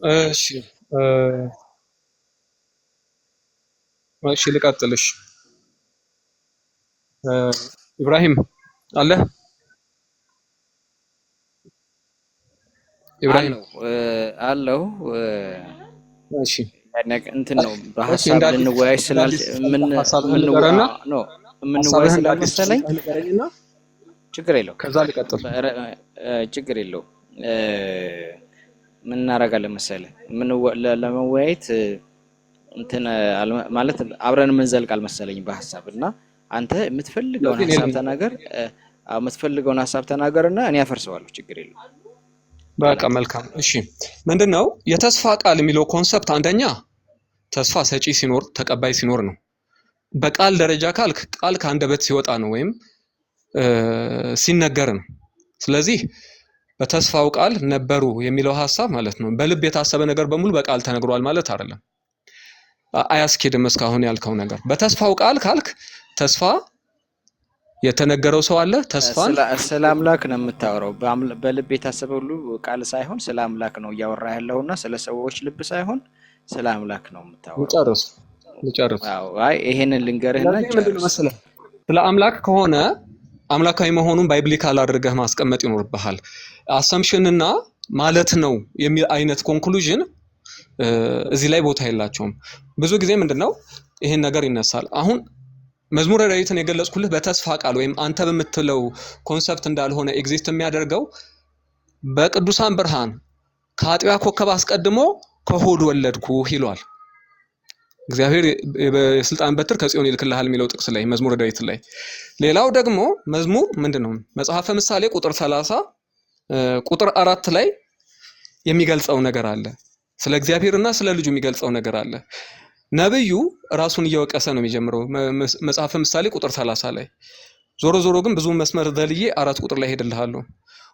እሺ እሺ ልቀጥልሽ። ኢብራሂም አለ? ኢብራሂም አለው። እሺ እንትን ነው በሐሳብ ልንወያይ ስላልመሰለኝ ችግር የለው። ከዛ ልቀጥል። ችግር የለው። ምን እናደርጋለን መሰለህ ለመወያየት እንትን ማለት አብረን የምንዘልቅ አልመሰለኝም በሐሳብ እና አንተ የምትፈልገውን ሐሳብ ተናገርና እኔ አፈርሰዋለሁ። ችግር የለው። በቃ መልካም። እሺ ምንድነው የተስፋ ቃል የሚለው ኮንሰፕት? አንደኛ ተስፋ ሰጪ ሲኖር ተቀባይ ሲኖር ነው። በቃል ደረጃ ካልክ ቃል ከአንደበት ሲወጣ ነው ወይም ሲነገር ነው። ስለዚህ በተስፋው ቃል ነበሩ የሚለው ሐሳብ ማለት ነው በልብ የታሰበ ነገር በሙሉ በቃል ተነግሯል ማለት አይደለም። አያስኬድም እስካሁን ያልከው ነገር። በተስፋው ቃል ካልክ ተስፋ የተነገረው ሰው አለ። ተስፋን ስለ አምላክ ነው የምታወራው። በልብ የታሰበ ሁሉ ቃል ሳይሆን ስለ አምላክ ነው እያወራ ያለውና ስለ ሰዎች ልብ ሳይሆን ስለ አምላክ ነው የምታወራው። ልጨርስ። አይ ይሄንን ልንገርህና ምንድነው መሰለህ ስለ አምላክ ከሆነ አምላካዊ መሆኑን ባይብሊካል አድርገህ ማስቀመጥ ይኖርብሃል። አሰምሽንና ማለት ነው የሚል አይነት ኮንክሉዥን እዚህ ላይ ቦታ የላቸውም። ብዙ ጊዜ ምንድነው ይሄን ነገር ይነሳል። አሁን መዝሙረ ዳዊትን የገለጽኩልህ በተስፋ ቃል ወይም አንተ በምትለው ኮንሰፕት እንዳልሆነ ኤግዚስት የሚያደርገው በቅዱሳን ብርሃን ከአጥቢያ ኮከብ አስቀድሞ ከሆድ ወለድኩህ ይሏል። እግዚአብሔር የስልጣን በትር ከጽዮን ይልክልሃል የሚለው ጥቅስ ላይ መዝሙረ ዳዊት ላይ። ሌላው ደግሞ መዝሙር ምንድነው መጽሐፈ ምሳሌ ቁጥር 30 ቁጥር 4 ላይ የሚገልጸው ነገር አለ። ስለ እግዚአብሔርና ስለ ልጁ የሚገልጸው ነገር አለ። ነብዩ ራሱን እየወቀሰ ነው የሚጀምረው መጽሐፈ ምሳሌ ቁጥር 30 ላይ። ዞሮ ግን ብዙ መስመር ዘልዬ 4 ቁጥር ላይ ሄድልሃለሁ።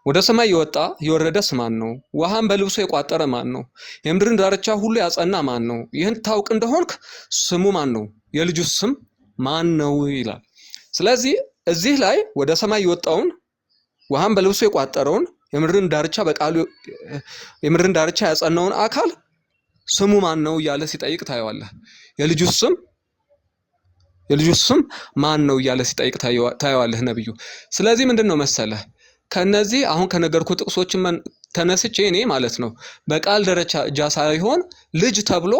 ወደ ሰማይ የወጣ የወረደስ ማን ነው? ውሃን በልብሱ የቋጠረ ማን ነው? የምድርን ዳርቻ ሁሉ ያጸና ማን ነው? ይህን ታውቅ እንደሆንክ ስሙ ማን ነው? የልጁስ ስም ማን ነው ይላል። ስለዚህ እዚህ ላይ ወደ ሰማይ የወጣውን ውሃን በልብሱ የቋጠረውን የምድርን ዳርቻ ያጸናውን አካል ስሙ ማን ነው እያለ ሲጠይቅ ታየዋለህ። የልጁስ ስም ማን ነው እያለ ሲጠይቅ ታየዋለህ ነብዩ። ስለዚህ ምንድነው መሰለህ ከነዚህ አሁን ከነገርኩ ጥቅሶችን ተነስቼ እኔ ማለት ነው በቃል ደረጃ ሳይሆን ልጅ ተብሎ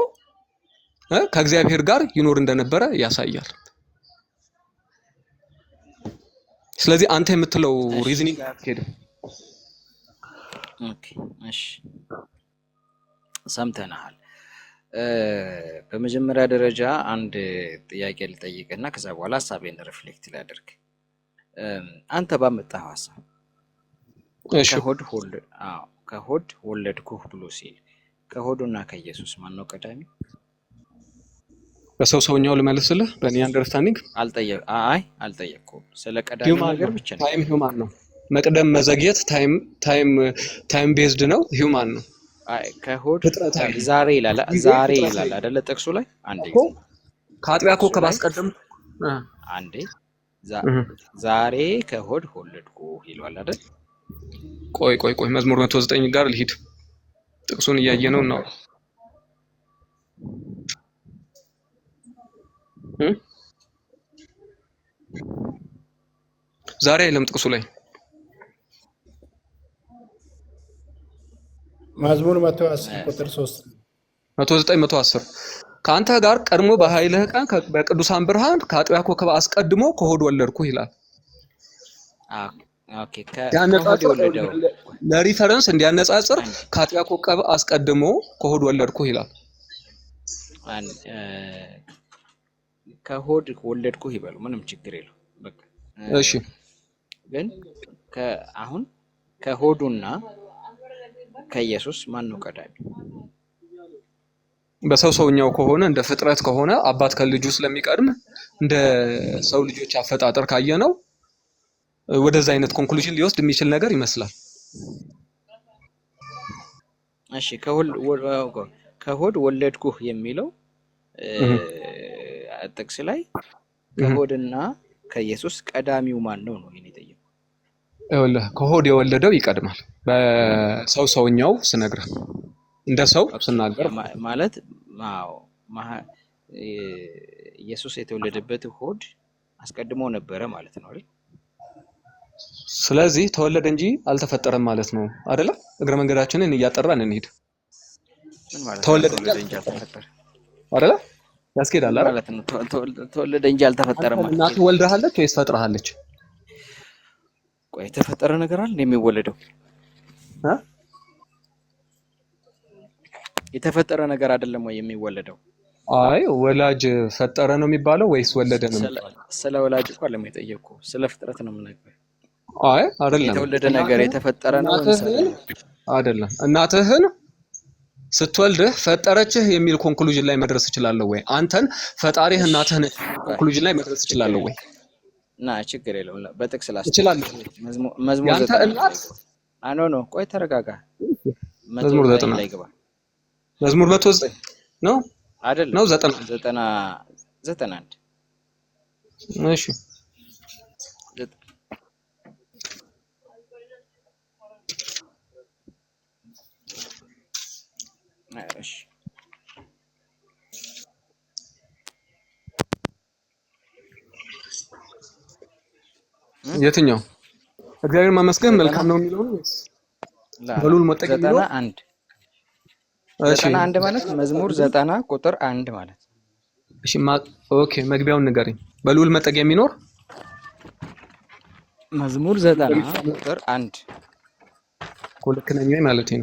ከእግዚአብሔር ጋር ይኖር እንደነበረ ያሳያል። ስለዚህ አንተ የምትለው ሪዝኒንግ አያስኬድም። ኦኬ እሺ ሰምተናል። በመጀመሪያ ደረጃ አንድ ጥያቄ ልጠይቅና ከዛ በኋላ ሐሳቤን ሪፍሌክት ላድርግ። አንተ ባመጣኸው ሐሳብ ከሆድ ወለድኩህ ብሎ ሲል ከሆዱና ከኢየሱስ ማን ነው ቀዳሚ? በሰውኛው ልመልስልህ በእኔ አንደርስታንዲንግ አልጠየቅኩም። ስለ ቀዳሚ ነገር ብቻ ነው። ታይም ሂውማን ነው። መቅደም መዘግየት ታይም ቤዝድ ነው። ሂውማን ነው። ከሆድ ዛሬ ይላል አይደለ ጥቅሱ ላይ አንዴ ከአጥቢያ ኮከብ አስቀድም አንዴ ዛሬ ከሆድ ወለድኩ ይሏል አይደል? ቆይ መዝሙር 109 ጋር ልሂድ። ጥቅሱን እያየ ነው እና ዛሬ አይልም ጥቅሱ ላይ መዝሙር 110 ቁጥር 3 110 ከአንተ ጋር ቀድሞ በኃይልህ ቀን በቅዱሳን ብርሃን ከአጥቢያ ኮከብ አስቀድሞ ከሆድ ወለድኩ ይላል። ኦኬ ለሪፈረንስ እንዲያነጻጽር ከአጥቢያ ኮከብ አስቀድሞ ከሆድ ወለድኩ ይላል። ከሆድ ወለድኩ ይበሉ ምንም ችግር የለው። በቃ እሺ ግን አሁን ከሆዱና ከኢየሱስ ማን ነው ቀዳሚ? በሰውኛው ከሆነ እንደ ፍጥረት ከሆነ አባት ከልጁ ስለሚቀድም እንደ ሰው ልጆች አፈጣጠር ካየ ነው ወደዛ አይነት ኮንክሉዥን ሊወስድ የሚችል ነገር ይመስላል። እሺ ከሆድ ወለድኩህ የሚለው ጥቅስ ላይ ከሆድና ከኢየሱስ ቀዳሚው ማን ነው ነው የጠየቀው። ይኸውልህ ከሆድ የወለደው ይቀድማል። ሰውኛው ስነግርህ እንደ ሰው ስናገር ማለት ኢየሱስ የተወለደበት ሆድ አስቀድሞ ነበረ ማለት ነው አይደል? ስለዚህ ተወለደ እንጂ አልተፈጠረም ማለት ነው አይደለ? እግረ መንገዳችንን እያጠራን እንሂድ። ምን ማለት ተወለደ እንጂ አልተፈጠረ አይደለ? ያስኬዳል አይደል? ማለት ነው። ተወለደ እንጂ አልተፈጠረም ማለት እናትህ ወልደሃለች ወይስ ፈጥረሃለች? ቆይ የተፈጠረ ነገር አለ የሚወለደው? የተፈጠረ ነገር አይደለም ወይ የሚወለደው? አይ ወላጅ ፈጠረ ነው የሚባለው ወይስ ወለደ ነው? ስለ ወላጅ እኮ አለም የጠየቅኩ፣ ስለ ፍጥረት ነው የምነግርህ። አይ አይደለም። የተወለደ ነገር የተፈጠረ ነው አይደለም። እናትህን ስትወልድህ ፈጠረችህ የሚል ኮንክሉዥን ላይ መድረስ እችላለሁ ወይ? አንተን ፈጣሪህ እናትህን ኮንክሉዥን ላይ መድረስ እችላለሁ ወይ? እና ችግር የለውም። በጥቅስ እችላለሁ። መዝሙር ያንተ እናት ኖ ቆይ ተረጋጋ። መዝሙር 90 ላይ ግባ። መዝሙር 109 ነው አይደል? ነው 91 እሺ እሺ የትኛው እግዚአብሔር ማመስገን መልካም ነው የሚለው ነው? በሉል መጠቀም ነው? 91 ማለት መዝሙር 90 ቁጥር 1 ማለት። እሺ ኦኬ መግቢያውን ንገረኝ። በሉል መጠቀም የሚኖር መዝሙር 90 ቁጥር 1 ልክ ነኝ ወይ ማለት ነው?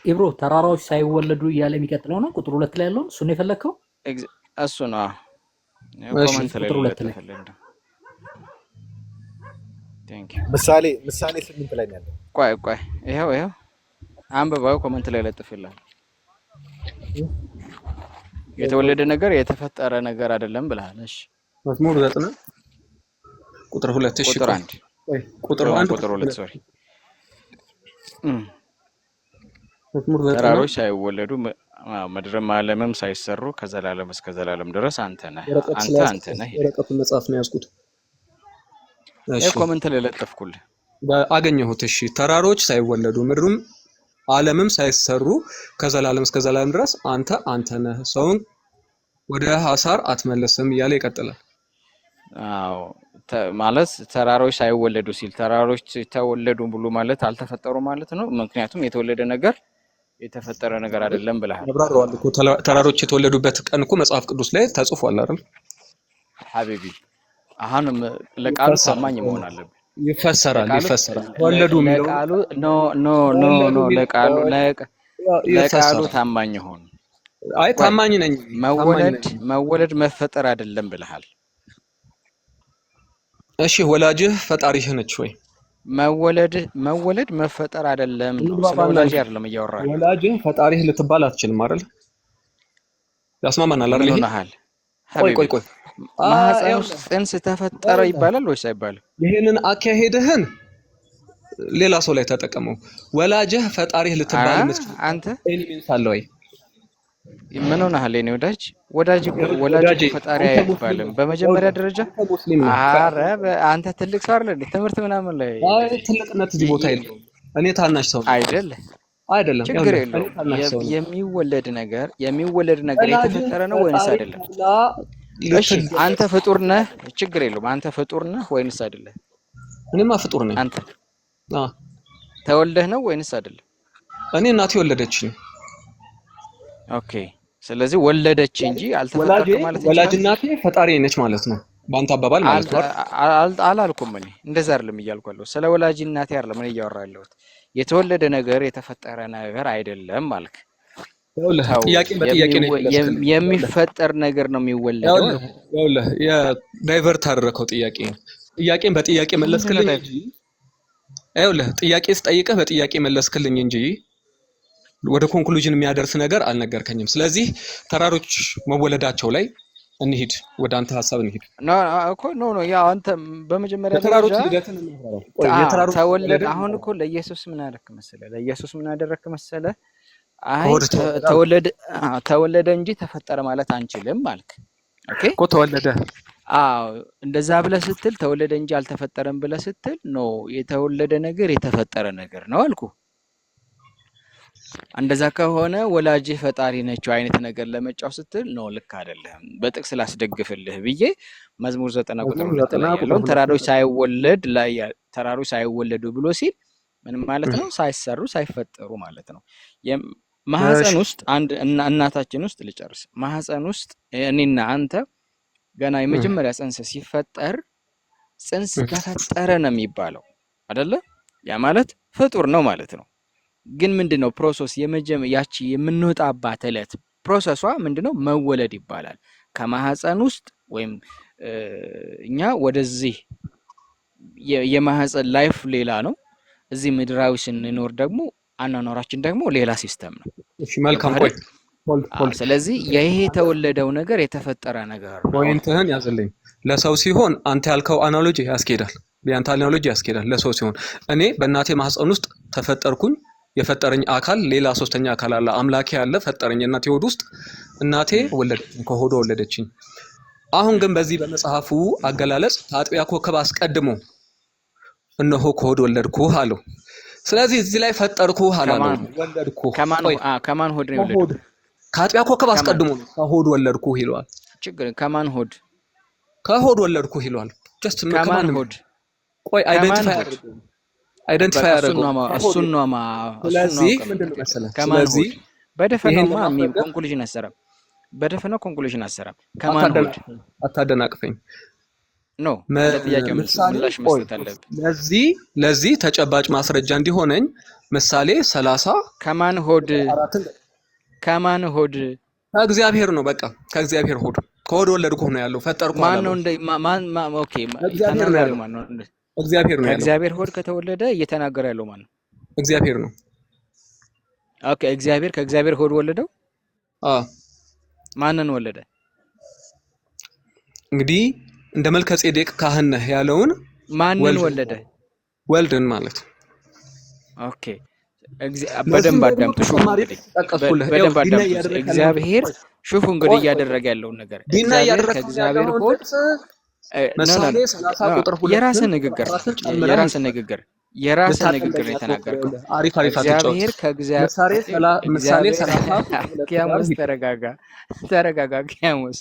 ኢብሮ ተራራዎች ሳይወለዱ እያለ የሚቀጥለው ነው ቁጥር 2 ላይ ያለው እሱ ነው የፈለከው? እሱ ነው። ኮሜንት ላይ ለተፈለገ ምሳሌ 8 ላይ ነው ያለው። ቆይ ይሄው አንብባው ኮሜንት ላይ ለጥፍልሃል። የተወለደ ነገር የተፈጠረ ነገር አይደለም ብለሃል። እሺ መዝሙር 90 ቁጥር 2 እሺ ቁጥር 1 ቁጥር 2 ሶሪ ተራሮች ሳይወለዱ ምድርም ዓለምም ሳይሰሩ ከዘላለም እስከ ዘላለም ድረስ አንተ ነህ። የረቀቱን መጽሐፍ ነው ያዝኩት። እሺ ኮሜንት ላይ ለጠፍኩልህ አገኘሁት። እሺ ተራሮች ሳይወለዱ ምድርም ዓለምም ሳይሰሩ ከዘላለም እስከ ዘላለም ድረስ አንተ ነህ፣ ሰውን ወደ ሐሳር አትመለስም እያለ ይቀጥላል። አዎ ማለት ተራሮች ሳይወለዱ ሲል ተራሮች ተወለዱ ብሎ ማለት አልተፈጠሩ ማለት ነው። ምክንያቱም የተወለደ ነገር የተፈጠረ ነገር አይደለም ብለሃል። አብራራዋል እኮ ተራሮች የተወለዱበት ቀን እኮ መጽሐፍ ቅዱስ ላይ ተጽፏል አይደል? ሐቢቢ አሁንም ለቃሉ ታማኝ መሆን አለብን። ይፈሰራል ተወለዱ የሚለው ኖ ለቃሉ ታማኝ ሆን። አይ ታማኝ ነኝ። መወለድ መፈጠር አይደለም ብለሃል። እሺ ወላጅህ ፈጣሪህ ነች ወይ? መወለድ መፈጠር አይደለም ነው። ስለ ወላጅ አይደለም እያወራህ። ወላጅህ ፈጣሪህ ልትባል አትችልም አይደል? ያስማማናል አይደል? ቆይ ማህፀን ውስጥ ጽንስ ተፈጠረ ይባላል ወይስ አይባልም? ይሄንን አካሄድህን ሌላ ሰው ላይ ተጠቀመው። ወላጅህ ፈጣሪህ ልትባል የምትችል አንተ ኤሊሜንት አለ ወይ? ምን ሆነሃል? የኔ ወላጅ ፈጣሪ አይባልም። በመጀመሪያ ደረጃ አንተ ትልቅ ሰው አይደል? ትምህርት ምናምን ላይ አይ ትልቅነት እዚህ ቦታ የለውም። እኔ ታናሽ ሰው አይደለም። ችግር የለውም። የሚወለድ ነገር የተፈጠረ ነው ወይንስ አይደለም? እሺ አንተ ፍጡር ነህ፣ ችግር የለውም። አንተ ፍጡር ነህ ወይንስ አይደለም? እኔማ ፍጡር ነኝ። አንተ ተወልደህ ነው ወይንስ አይደለም? እኔ እናቴ ወለደችኝ። ኦኬ ስለዚህ ወለደች እንጂ አልተፈጠረም ማለት ነው። ወላጅ እናቴ ፈጣሪ ነች ማለት ነው በአንተ አባባል ማለት ነው። አላልኩም እኔ እንደዛ አይደለም እያልኩ ያለሁት ስለ ወላጅ እናቴ አይደለም እኔ እያወራሁ ያለሁት። የተወለደ ነገር የተፈጠረ ነገር አይደለም ማለት ጥያቄን በጥያቄ ነው የሚፈጠር ነገር ነው የሚወለደው። ይኸውልህ የዳይቨርት አደረከው ጥያቄን በጥያቄ መለስክልኝ እንጂ ይኸውልህ ጥያቄ ስጠይቅህ በጥያቄ መለስክልኝ እንጂ ወደ ኮንክሉዥን የሚያደርስ ነገር አልነገርከኝም። ስለዚህ ተራሮች መወለዳቸው ላይ እንሂድ፣ ወደ አንተ ሐሳብ እንሂድ። ኖ ያ አንተ በመጀመሪያ የተራሮች ደረጃ ልደትን እናወራው። ቆይ የተራሮች ተወለደ። ልደትን አሁን እኮ ለኢየሱስ ምን አደረክ መሰለ? ለኢየሱስ ምን አደረክ መሰለ? አይ ከሆድ ተወለደ እንጂ ተፈጠረ ማለት አንችልም አልክ። ኦኬ እኮ ተወለደ። አዎ እንደዛ ብለህ ስትል ተወለደ እንጂ አልተፈጠረም ብለህ ስትል ኖ የተወለደ ነገር የተፈጠረ ነገር ነው አልኩ። እንደዛ ከሆነ ወላጅ ፈጣሪ ነችው አይነት ነገር ለመጫው ስትል ኖ ልክ አይደለም፣ በጥቅስ ላስደግፍልህ ብዬ መዝሙር 90 ቁጥር 2 ላይ ያለውን ተራሮች ሳይወለዱ ብሎ ሲል ምን ማለት ነው? ሳይሰሩ ሳይፈጠሩ ማለት ነው። ማህፀን ውስጥ አንድ እናታችን ውስጥ ልጨርስ። ማህፀን ውስጥ እኔና አንተ ገና የመጀመሪያ ጽንስ ሲፈጠር ጽንስ ተፈጠረ ነው የሚባለው አይደለ? ያ ማለት ፍጡር ነው ማለት ነው። ግን ምንድነው ፕሮሰስ ያቺ የምንወጣባት እለት ፕሮሰሷ ምንድነው? መወለድ ይባላል። ከማህፀን ውስጥ ወይም እኛ ወደዚህ የማህፀን ላይፍ ሌላ ነው። እዚህ ምድራዊ ስንኖር ደግሞ አናኖራችን ደግሞ ሌላ ሲስተም ነው። እሺ መልካም። ቆይ ስለዚህ ይሄ የተወለደው ነገር የተፈጠረ ነገር ነው። ፖይንትህን ያዝልኝ። ለሰው ሲሆን አንተ ያልከው አናሎጂ ያስኬዳል፣ ቢያንተ አናሎጂ ያስኬዳል። ለሰው ሲሆን እኔ በእናቴ ማህፀን ውስጥ ተፈጠርኩኝ። የፈጠረኝ አካል ሌላ ሶስተኛ አካል አለ፣ አምላኬ ያለ ፈጠረኝ። እናቴ ሆድ ውስጥ እናቴ ወለደችኝ፣ ከሆዷ ወለደችኝ። አሁን ግን በዚህ በመጽሐፉ አገላለጽ ከአጥቢያ ኮከብ አስቀድሞ እነሆ ከሆድ ወለድኩህ አለው። ስለዚህ እዚህ ላይ ፈጠርኩህ አላለም፣ ወለድኩህ። ከማን ሆድ ነው የወለድኩህ? ከአጥቢያ ኮከብ አስቀድሞ ነው ከሆድ ወለድኩህ ይለዋል። ችግር ከማን ሆድ? ከሆድ ወለድኩህ ይለዋል። ጀስት ከማን ሆድ? ቆይ አይደንቲፋይ አድርገው እሱን ነው ስለዚህ ምንድነው መሰለህ? ስለዚህ በደፈናማ ኮንክሉዥን አሰራም፣ በደፈናው ኮንክሉዥን አሰራም። ከማን ሆድ? አታደናቅፈኝ ነው ለጥያቄው ምላሽ መስጠት አለብህ። ለዚህ ተጨባጭ ማስረጃ እንዲሆነኝ ምሳሌ 30 ከማን ሆድ? ከማን ሆድ? ከእግዚአብሔር ነው። በቃ ከእግዚአብሔር ሆድ ከሆድ ወለድኩህ ነው ያለው። ፈጠርኩ ማን ነው? ኦኬ ተናጋሪው ማን ነው? እግዚአብሔር ነው። ከእግዚአብሔር ሆድ ከተወለደ እየተናገረ ያለው ማን ነው? እግዚአብሔር ነው። ኦኬ እግዚአብሔር ከእግዚአብሔር ሆድ ወለደው? ማንን ወለደ? እንግዲህ እንደ መልከ ጼዴቅ ካህን ነህ ያለውን ማንን ወለደ? ወልድን ማለት። ኦኬ በደንብ አዳምጡ። በደንብ አዳምጡ። እግዚአብሔር ሹፉ እንግዲህ እያደረገ ያለውን ነገር ከእግዚአብሔር ሆድ ምሳሌ 30 ቁጥር 2 የራስህ ንግግር የተናገርከው አሪፍ እግዚአብሔር ከእግዚአብሔር ምሳሌ 30 ኪያሞስ ተረጋጋ ኪያሞስ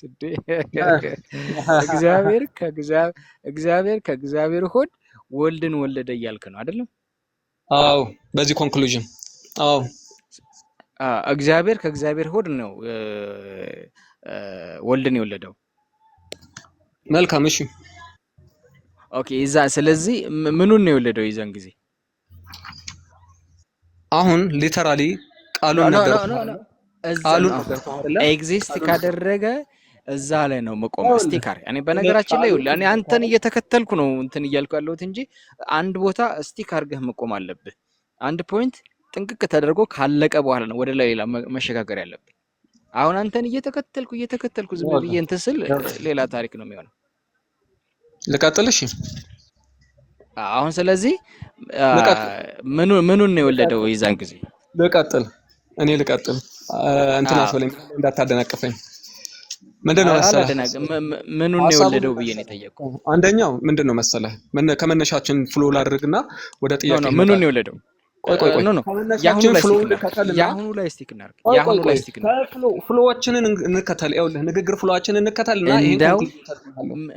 እግዚአብሔር ከእግዚአብሔር ሆድ ወልድን ወለደ እያልክ ነው አይደለም? አዎ በዚህ ኮንክሉዥን እግዚአብሔር ከእግዚአብሔር ሆድ ነው ወልድን የወለደው። መልካም እሺ ኦኬ ስለዚህ ምኑን ነው የወለደው የዛን ጊዜ? አሁን ሊተራሊ ቃሉን ነገር ኤግዚስት ካደረገ እዛ ላይ ነው መቆም። ስቲከር እኔ በነገራችን ላይ እኔ አንተን እየተከተልኩ ነው እንትን እያልኩ ያለሁት እንጂ አንድ ቦታ ስቲክ አድርገህ መቆም አለብህ። አንድ ፖይንት ጥንቅቅ ተደርጎ ካለቀ በኋላ ነው ወደ ሌላ መሸጋገር ያለብህ። አሁን አንተን እየተከተልኩ ዝም ብዬ እንትን ስል ሌላ ታሪክ ነው የሚሆነው። ልቀጥል? እሺ አሁን ስለዚህ ምኑን ነው የወለደው የዛን ጊዜ? ልቀጥል እንትና ሰለኝ እንዳታደናቀፈኝ። ምንድነው መሰለህ ምኑን ነው የወለደው ብዬ ነው የጠየቅኩት። አንደኛው ምንድነው መሰለህ ከመነሻችን ፍሎ ላድርግና ወደ ጥያቄ ነው። ምኑን ነው የወለደው? ቆይ ያሁኑ ላይ ስቲክ እናድርግ። ፍሎዎችንን እንከተል። ይኸውልህ ንግግር ፍሎዎችንን እንከተልና ይሄን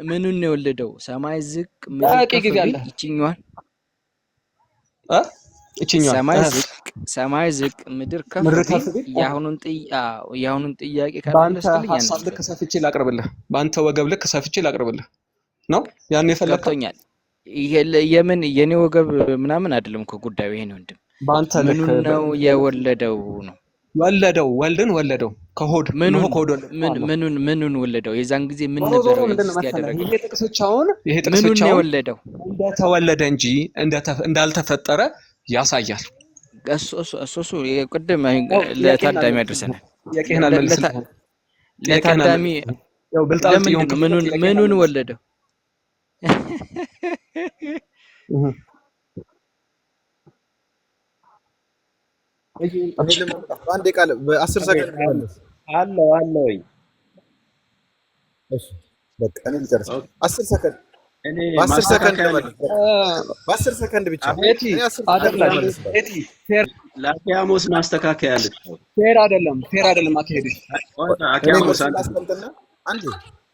ምኑን ነው የወለደው? ሰማይ ዝቅ ምድር ይችኛል ሰማይ ዝቅ ምድር ከፍ ያሁኑን ጥያቄ ካለስልኝ ሐሳብ ልክ ሰፍቼ ላቅርብልህ፣ በአንተ ወገብ ልክ ሰፍቼ ላቅርብልህ ነው ያን የፈለከኛል። የምን የኔ ወገብ ምናምን አይደለም እኮ ጉዳዩ ይሄ ነው። ወንድም በአንተ ልክ ነው የወለደው ነው ወለደው ወልድን ወለደው ከሆድ ምኑን ወለደው? የዛን ጊዜ ምን ነበር ያደረገው? ይሄ ጥቅስ ብቻውን ወለደው እንደተወለደ እንጂ እንዳልተፈጠረ ያሳያል። እሱ ቅድም ለታዳሚ አድርሰናል። ለታዳሚ ያው ብልጣብልጥ ለምንድን የሆንክ ነው ጥያቄ ምኑን ነው። ወለደው? በአንድ ቃል በ10 ሰከንድ መለስ። አለኝ። እሺ በቃ እኔ ልጨርስ። ኦኬ 10 ሰከንድ እኔ በ10 ሰከንድ ማስተካከያ መለስ። በ10 ሰከንድ ብቻ ቤቲ እኔ 10 ሰከንድ አይደለም መለስ። ቤቲ ፌር ለአኪያሞስ ማስተካከያ አለች። ፌር አይደለም አትሄድሽ። እኔ አኪያሞስ መልስ አንድ ላስቀምጥና አንዴ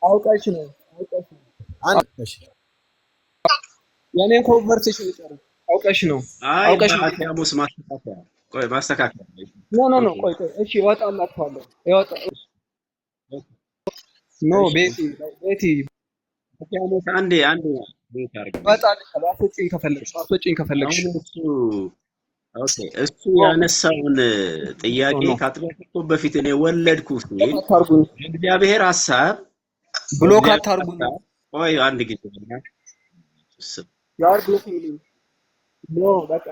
አውቃሽ ነው አንድ እሺ የኔን ኮንቨርሴሽን ይጨርስ። አውቃሽ ነው አይ አውቃሽ ነው። አኪያሞስ ማስተካከያ ማስተካከያ ኖ ቆይ እሺ እወጣላችኋለሁ። ይወጣ ኖ ቤቲ አኪያሞስ አንዴ ቤት አድርግ። እወጣልሻለሁ። አትወጪኝ ከፈለግሽ አሁን እሱ ያነሳውን ጥያቄ ከአጥቢያ በፊት እኔ ወለድኩ ሲል እግዚአብሔር ሐሳብ ብሎክ አታርጉኝ። ቆይ አንድ ጊዜ ያር ብሎኪንግ ኖ በቃ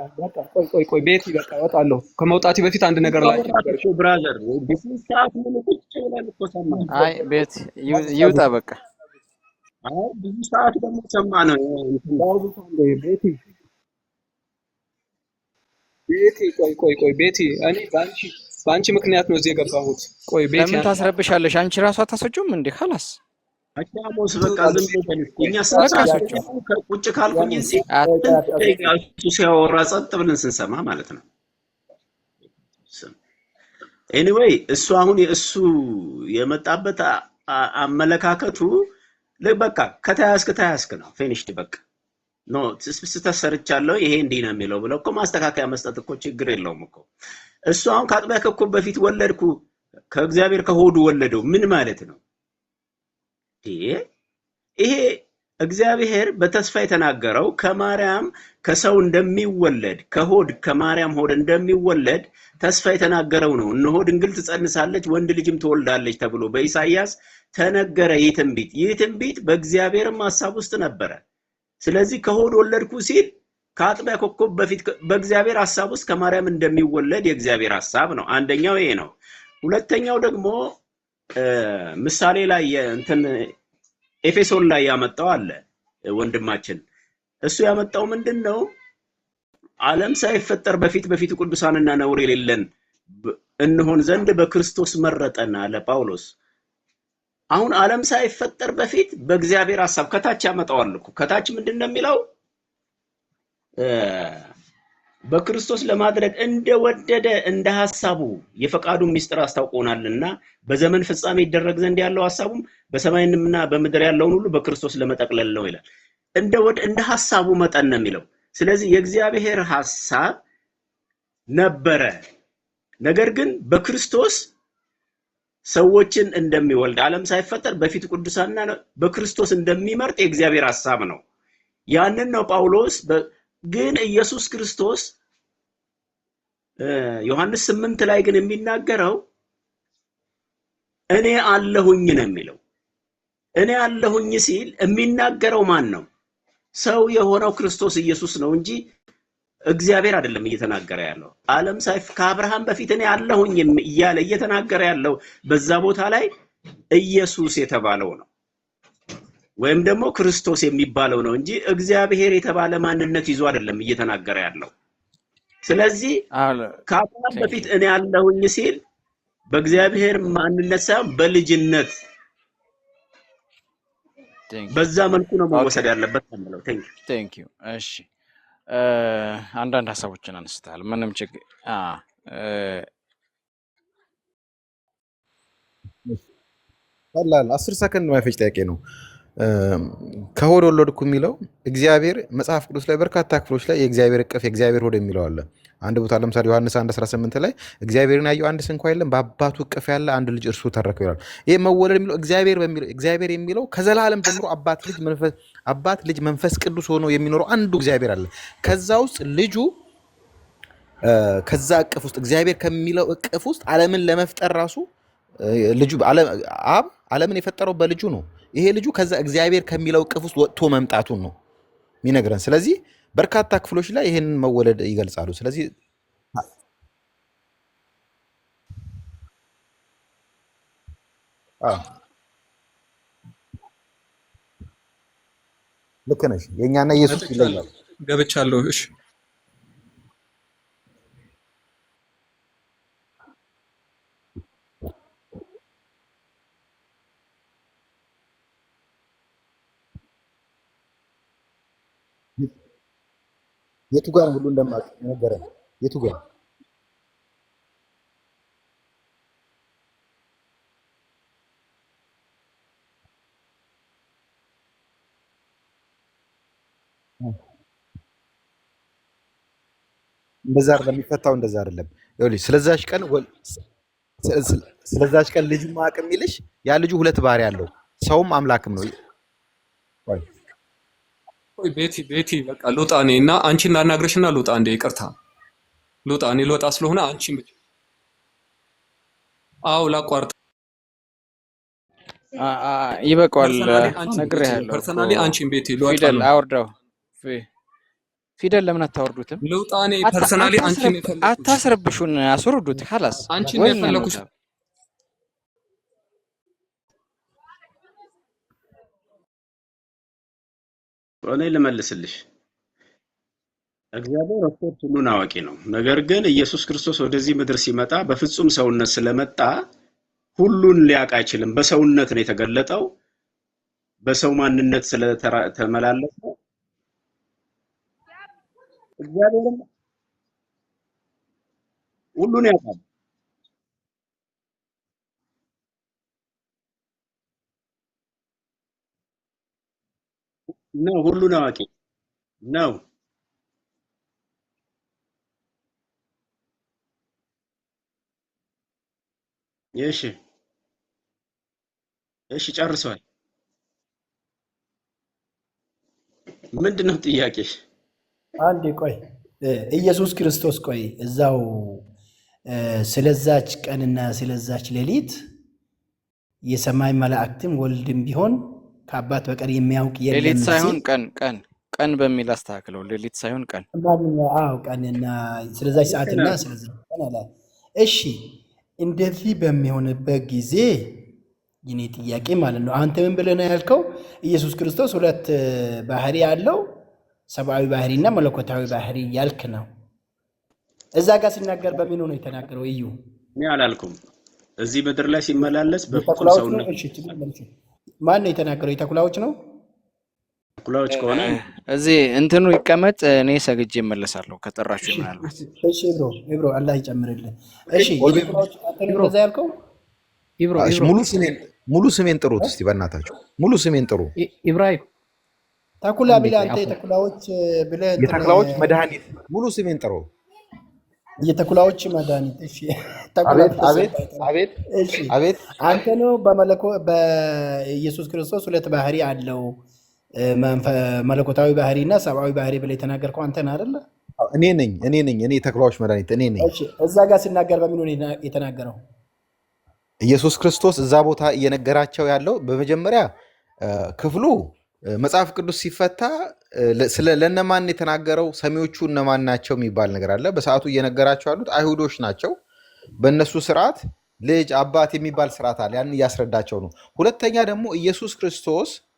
ቆይ ቤቲ በቃ እወጣለሁ። ከመውጣቴ በፊት አንድ ነገር ላይ ብራዘር ቢስንት ሰዓት ምን ቁጭ ብለን እኮ ሰማን። አይ ቤት ይውጣ በቃ። አይ ብዙ ሰዓት ደግሞ ሰማ ነው ቤቲ ቆይ ቤቲ እኔ በአንቺ ምክንያት ነው እዚህ የገባሁት። ቆይ ቤቲ ለምን ታስረብሻለሽ? አንቺ ራሱ አታስወጪውም እንዴ? خلاص አኪያሞስ በቃ ዝም ብለን እኛ ሰዓት ቁጭ ካልኩኝ እዚህ እሱ ሲያወራ ጸጥ ብለን ስንሰማ ማለት ነው። ኤኒዌይ እሱ አሁን የእሱ የመጣበት አመለካከቱ በቃ ከተያዝክ ነው ፊኒሽድ በቃ ኖ ስተሰርቻለሁ ይሄ እንዲህ ነው የሚለው ብለው እኮ ማስተካከያ መስጠት እኮ ችግር የለውም እኮ። እሱ አሁን ከአጥቢያ እኮ በፊት ወለድኩ ከእግዚአብሔር ከሆዱ ወለደው ምን ማለት ነው? ይሄ እግዚአብሔር በተስፋ የተናገረው ከማርያም ከሰው እንደሚወለድ ከማርያም ሆድ እንደሚወለድ ተስፋ የተናገረው ነው። እነሆ ድንግል ትጸንሳለች ወንድ ልጅም ትወልዳለች ተብሎ በኢሳይያስ ተነገረ። ይህ ትንቢት በእግዚአብሔርም ሐሳብ ውስጥ ነበረ። ስለዚህ ከሆድ ወለድኩ ሲል ከአጥቢያ ኮከብ በፊት በእግዚአብሔር ሐሳብ ውስጥ ከማርያም እንደሚወለድ የእግዚአብሔር ሐሳብ ነው። አንደኛው ይሄ ነው። ሁለተኛው ደግሞ ምሳሌ ላይ እንትን ኤፌሶን ላይ ያመጣው አለ ወንድማችን። እሱ ያመጣው ምንድነው? ዓለም ሳይፈጠር በፊት ቅዱሳንና ነውር የሌለን እንሆን ዘንድ በክርስቶስ መረጠን አለ ጳውሎስ። አሁን ዓለም ሳይፈጠር በፊት በእግዚአብሔር ሐሳብ ከታች ያመጣዋል እኮ። ከታች ምንድነው የሚለው? በክርስቶስ ለማድረግ እንደወደደ እንደ ሐሳቡ የፈቃዱን ምስጢር አስታውቆናልና በዘመን ፍጻሜ ይደረግ ዘንድ ያለው ሐሳቡም በሰማይና በምድር ያለውን ሁሉ በክርስቶስ ለመጠቅለል ነው ይላል። እንደ ሐሳቡ መጠን ነው የሚለው። ስለዚህ የእግዚአብሔር ሐሳብ ነበረ፣ ነገር ግን በክርስቶስ ሰዎችን እንደሚወልድ ዓለም ሳይፈጠር በፊት ቅዱሳንና በክርስቶስ እንደሚመርጥ የእግዚአብሔር ሐሳብ ነው። ያንን ነው ጳውሎስ ግን ኢየሱስ ክርስቶስ ዮሐንስ 8 ላይ ግን የሚናገረው እኔ አለሁኝ ነው የሚለው። እኔ አለሁኝ ሲል የሚናገረው ማን ነው? ሰው የሆነው ክርስቶስ ኢየሱስ ነው እንጂ እግዚአብሔር አይደለም እየተናገረ ያለው። ዓለም ከአብርሃም በፊት እኔ አለሁኝ እያለ እየተናገረ ያለው በዛ ቦታ ላይ ኢየሱስ የተባለው ነው ወይም ደግሞ ክርስቶስ የሚባለው ነው እንጂ እግዚአብሔር የተባለ ማንነት ይዞ አይደለም እየተናገረ ያለው። ስለዚህ ከአብርሃም በፊት እኔ አለሁኝ ሲል በእግዚአብሔር ማንነት ሳይሆን በልጅነት በዛ መልኩ ነው መወሰድ ያለበት ነው። ቴንክ ዩ። እሺ አንዳንድ ሀሳቦችን አንስተሃል። ምንም ችግር ቀላል 10 ሰከንድ ማይፈጅ ጥያቄ ነው። ከሆድ ወለድኩ የሚለው እግዚአብሔር መጽሐፍ ቅዱስ ላይ በርካታ ክፍሎች ላይ የእግዚአብሔር እቅፍ የእግዚአብሔር ሆድ የሚለው አለ። አንድ ቦታ ለምሳሌ ዮሐንስ 1:18 ላይ እግዚአብሔርን ያየው አንድ ስንኳ የለም በአባቱ እቅፍ ያለ አንድ ልጅ እርሱ ተረከው ይላል። ይሄ መወለድ የሚለው እግዚአብሔር የሚለው ከዘላለም ጀምሮ አባት ልጅ መንፈስ ቅዱስ ሆኖ የሚኖረው አንዱ እግዚአብሔር አለ። ከዛ ውስጥ ልጁ ከዛ እቅፍ ውስጥ እግዚአብሔር ከሚለው እቅፍ ውስጥ ዓለምን ለመፍጠር ራሱ ልጁ አብ ዓለምን የፈጠረው በልጁ ነው። ይሄ ልጁ ከዛ እግዚአብሔር ከሚለው እቅፍ ውስጥ ወጥቶ መምጣቱን ነው የሚነግረን። ስለዚህ በርካታ ክፍሎች ላይ ይሄንን መወለድ ይገልጻሉ። ስለዚህ ልክ ነሽ። የእኛና ኢየሱስ መጥቻለሁ፣ ይለያል። ገብቻለሁ። እሺ የቱ ጋር ሁሉ እንደማውቅ ነገረን። የቱ ጋር እንደዛ አይደለም የሚፈታው፣ እንደዛ አይደለም። ይኸውልሽ ስለዛች ቀን ልጁ ማቅ የሚልሽ ያ ልጁ ሁለት ባህሪ ያለው ሰውም አምላክም ነው። ቆይ ቆይ ቤቲ በቃ ልውጣ እኔ እና አንቺ እናናግርሽና ልውጣ። እንደ ይቅርታ ልውጣ፣ እኔ ልወጣ ስለሆነ አንቺ አዎ ላቋርጥ። ይበቃዋል። ፐርሰናሊ ነግሬሃለሁ። አንቺን ቤቲ ልወጣ ፊደል ነው። አውርደው። ፊደል ለምን አታወርዱትም? ልውጣ እኔ ፐርሰናሊ አንቺን የፈለኩሽ አታስረብሹን፣ አስወርዱት። ካላስ አንቺን ወይ የፈለኩሽ እኔ ልመልስልሽ። እግዚአብሔር ኦፍኮርስ ሁሉን አዋቂ ነው። ነገር ግን ኢየሱስ ክርስቶስ ወደዚህ ምድር ሲመጣ በፍጹም ሰውነት ስለመጣ ሁሉን ሊያውቅ አይችልም። በሰውነት ነው የተገለጠው። በሰው ማንነት ስለተመላለሰ እግዚአብሔርም ሁሉን ያውቃል ነው። ሁሉን አዋቂ ነው። እሺ እሺ፣ ጨርሷል። ምንድነው ጥያቄሽ? አንዴ ቆይ ኢየሱስ ክርስቶስ ቆይ እዛው ስለዛች ቀንና ስለዛች ሌሊት የሰማይ መላእክትም ወልድም ቢሆን ከአባት በቀር የሚያውቅ የለም ሌሊት ሳይሆን ሲል ቀን በሚል አስተካክለው። ሌሊት ሳይሆን ቀን። አዎ ቀንና ስለዛች ሰዓትና ስለዛች ቀን አለ። እሺ እንደዚህ በሚሆንበት ጊዜ የኔ ጥያቄ ማለት ነው አንተ ምን ብለህ ነው ያልከው? ኢየሱስ ክርስቶስ ሁለት ባህሪ ያለው ሰብአዊ ባህሪና መለኮታዊ ባህሪ ያልክ ነው። እዛ ጋር ሲናገር በምን ነው የተናገረው? እዩ እኔ አላልኩም። እዚህ ምድር ላይ ሲመላለስ በፍጹም የተኩላዎች ነው። ሰውነት እሺ ማን ነው የተናገረው? የተኩላዎች ነው። ተኩላዎች ከሆነ እዚህ እንትኑ ይቀመጥ። እኔ ሰግጄ እመለሳለሁ ከጠራችሁ ምናልባት። እሺ ብሮ አላህ ይጨምርልህ። እሺ የተኩላዎች አንተ ነው እንደዛ ያልከው? ሙሉ ስሜን ጥሩት እስቲ በእናታችሁ፣ ሙሉ ስሜን ጥሩ። ኢብራሂም ተኩላ ብለህ አንተ የተኩላዎች ብለህ የተኩላዎች መድኃኒት ሙሉ ስሜን ጥሩ። የተኩላዎች መድኃኒት። እሺ አቤት አንተ ነው በኢየሱስ ክርስቶስ ሁለት ባህሪ አለው መለኮታዊ ባህሪ እና ሰብአዊ ባህሪ ብለህ የተናገርከው አንተ ነህ አይደለ? እኔ ነኝ። የተኩላዎች መድኃኒት እኔ ነኝ። እዛ ጋር ሲናገር በምን ሆነ የተናገረው? ኢየሱስ ክርስቶስ እዛ ቦታ እየነገራቸው ያለው በመጀመሪያ ክፍሉ መጽሐፍ ቅዱስ ሲፈታ ለእነማን የተናገረው፣ ሰሚዎቹ እነማን ናቸው የሚባል ነገር አለ። በሰዓቱ እየነገራቸው ያሉት አይሁዶች ናቸው። በእነሱ ስርዓት ልጅ አባት የሚባል ስርዓት አለ። ያን እያስረዳቸው ነው። ሁለተኛ ደግሞ ኢየሱስ ክርስቶስ